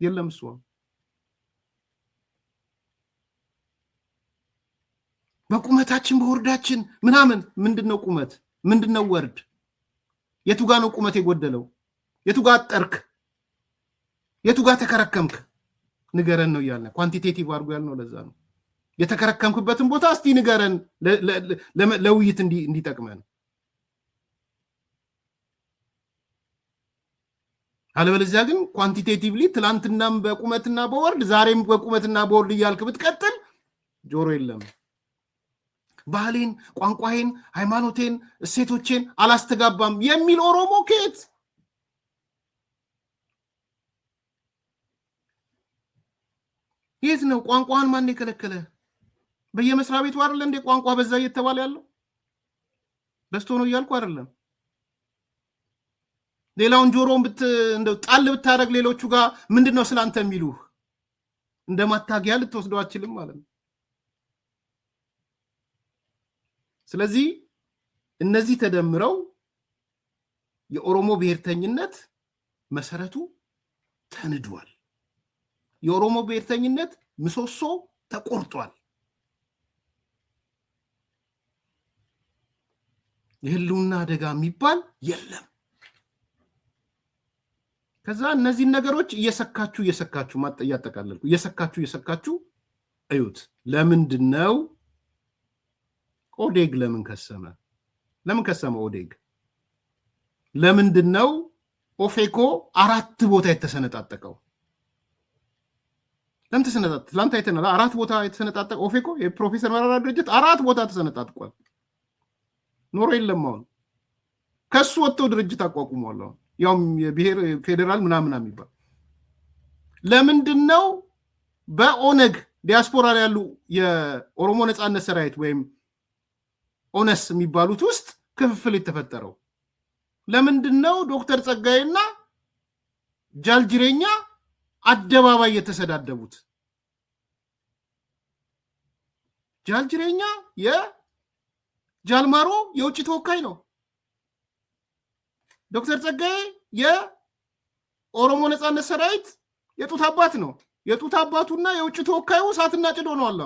የለም እሱ በቁመታችን በወርዳችን ምናምን ምንድነው ቁመት? ምንድነው ወርድ? የቱ ጋ ነው ቁመት የጎደለው? የቱ ጋ አጠርክ? የቱ ጋ ተከረከምክ? ንገረን ነው ያልነው። ኳንቲቴቲቭ አድርጎ ያልነው ለዛ ነው። የተከረከምክበትን ቦታ እስቲ ንገረን፣ ለውይይት እንዲጠቅመን። አለበለዚያ ግን ኳንቲቴቲቭሊ ትላንትናም በቁመትና በወርድ ዛሬም በቁመትና በወርድ እያልክ ብትቀጥል ጆሮ የለም። ባህሌን፣ ቋንቋዬን፣ ሃይማኖቴን፣ እሴቶቼን አላስተጋባም የሚል ኦሮሞ ከየት? የት ነው? ቋንቋን ማን የከለከለ? በየመስሪያ ቤቱ አይደለ እንዴ ቋንቋ በዛ እየተባለ ያለው? በስቶ ነው እያልኩ አይደለም። ሌላውን ጆሮን እንደው ጣል ብታደርግ ሌሎቹ ጋር ምንድነው ስላንተ የሚሉህ? እንደማታገያ ልትወስደው አትችልም ማለት ነው። ስለዚህ እነዚህ ተደምረው የኦሮሞ ብሔርተኝነት መሰረቱ ተንዷል። የኦሮሞ ብሔርተኝነት ምሰሶ ተቆርጧል። የህልውና አደጋ የሚባል የለም። ከዛ እነዚህ ነገሮች እየሰካችሁ ማጠያጠቃለልኩ እየሰካችሁ እዩት። ለምንድነው ኦዴግ ለምን ከሰመ ኦዴግ? ለምንድነው ኦፌኮ 4 ቦታ የተሰነጣጠቀው? ለምን ተሰነጣጠቀ? ትላንት አይተናል። 4 ቦታ የተሰነጣጠቀው ኦፌኮ የፕሮፌሰር መረራ ድርጅት 4 ቦታ ተሰነጣጥቋል። ኖሮ የለም። አሁን ከሱ ወጥተው ድርጅት አቋቁሟል። አሁን ያውም የብሔር ፌዴራል ምናምን የሚባል ለምንድነው በኦነግ ዲያስፖራ ላይ ያሉ የኦሮሞ ነጻነት ሰራዊት ወይም ኦነስ የሚባሉት ውስጥ ክፍፍል የተፈጠረው? ለምንድነው ዶክተር ጸጋዬና ጃልጅሬኛ አደባባይ የተሰዳደቡት? ጃልጅሬኛ የጃልማሮ የውጭ ተወካይ ነው። ዶክተር ጸጋዬ የኦሮሞ ነጻነት ሰራዊት የጡት አባት ነው። የጡት አባቱና የውጭ ተወካዩ እሳትና ጭድ ሆነዋል።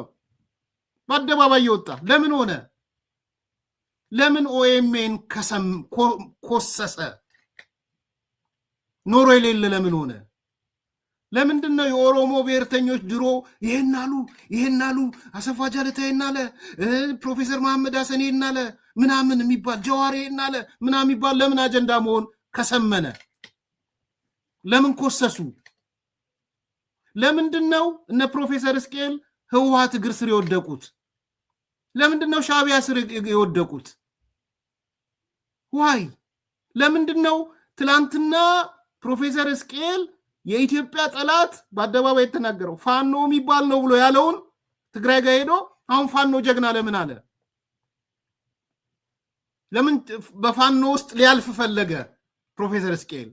በአደባባይ የወጣ ለምን ሆነ? ለምን ኦኤምኤን ኮሰሰ? ኖሮ የሌለ ለምን ሆነ? ለምንድነው የኦሮሞ ብሔርተኞች ድሮ ይሄን አሉ አሰፋ ጃለታ ይሄን አለ፣ ፕሮፌሰር መሐመድ ሐሰን ይሄን አለ ምናምን የሚባል ጀዋር ይሄን አለ ምናምን የሚባል ለምን አጀንዳ መሆን ከሰመነ? ለምን ኮሰሱ? ለምንድነው እነ ፕሮፌሰር እስቄል ህወሓት እግር ስር የወደቁት? ለምንድነው ሻዕቢያ ስር የወደቁት? ዋይ ለምንድነው ትላንትና ፕሮፌሰር እስቄል የኢትዮጵያ ጠላት በአደባባይ የተናገረው ፋኖ የሚባል ነው ብሎ ያለውን ትግራይ ጋር ሄዶ አሁን ፋኖ ጀግና ለምን አለ? ለምን በፋኖ ውስጥ ሊያልፍ ፈለገ ፕሮፌሰር እስቄል?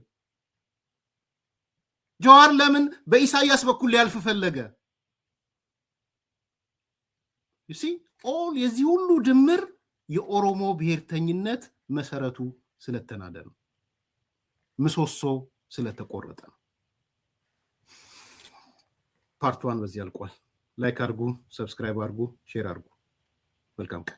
ጀዋር ለምን በኢሳያስ በኩል ሊያልፍ ፈለገ? የዚህ ሁሉ ድምር የኦሮሞ ብሔርተኝነት መሰረቱ ስለተናደ ነው። ምሰሶ ስለተቆረጠ ነው። ፓርት 1 በዚህ አልቋል። ላይክ አድርጉ፣ ሰብስክራይብ አድርጉ፣ ሼር አድርጉ። መልካም ቀን።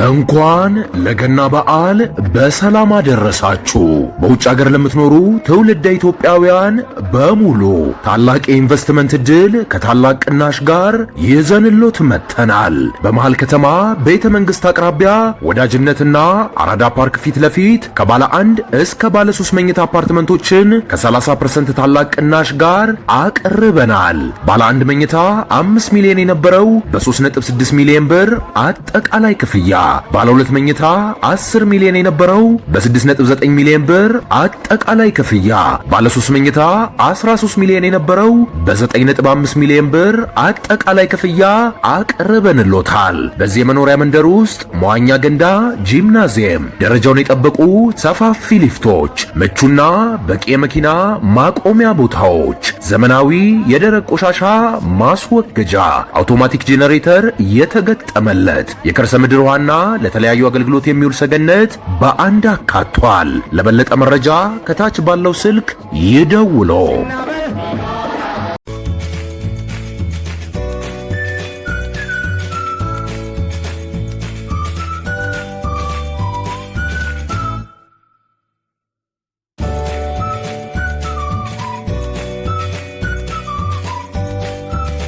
እንኳን ለገና በዓል በሰላም አደረሳችሁ። በውጭ ሀገር ለምትኖሩ ትውልደ ኢትዮጵያውያን በሙሉ ታላቅ የኢንቨስትመንት ዕድል ከታላቅ ቅናሽ ጋር ይዘንሎት መጥተናል። በመሃል ከተማ ቤተ መንግስት አቅራቢያ ወዳጅነትና አራዳ ፓርክ ፊት ለፊት ከባለ 1 እስከ ባለ 3 መኝታ አፓርትመንቶችን ከ30% ታላቅ ቅናሽ ጋር አቅርበናል። ባለ 1 መኝታ 5 ሚሊዮን የነበረው በ3.6 ሚሊዮን ብር አጠቃላይ ክፍያ፣ ባለ 2 መኝታ 10 ሚሊዮን የነበረው በ6.9 ሚሊዮን ብር አጠቃላይ ክፍያ፣ ባለ 3 መኝታ 13 ሚሊዮን የነበረው በ9.5 ሚሊዮን ብር አጠቃላይ ክፍያ አቅርበንሎታል። በዚህ የመኖሪያ መንደር ውስጥ መዋኛ ገንዳ፣ ጂምናዚየም፣ ደረጃውን የጠበቁ ሰፋፊ ሊፍቶች፣ ምቹና በቂ የመኪና ማቆሚያ ቦታዎች፣ ዘመናዊ የደረቅ ቆሻሻ ማስወገጃ፣ አውቶማቲክ ጄኔሬተር የተገጠመለት የከርሰ ምድር ውሃና ለተለያዩ አገልግሎት የሚውል ሰገነት በአንድ አካቷል። ለበለጠ መረጃ ከታች ባለው ስልክ ይደውሉ።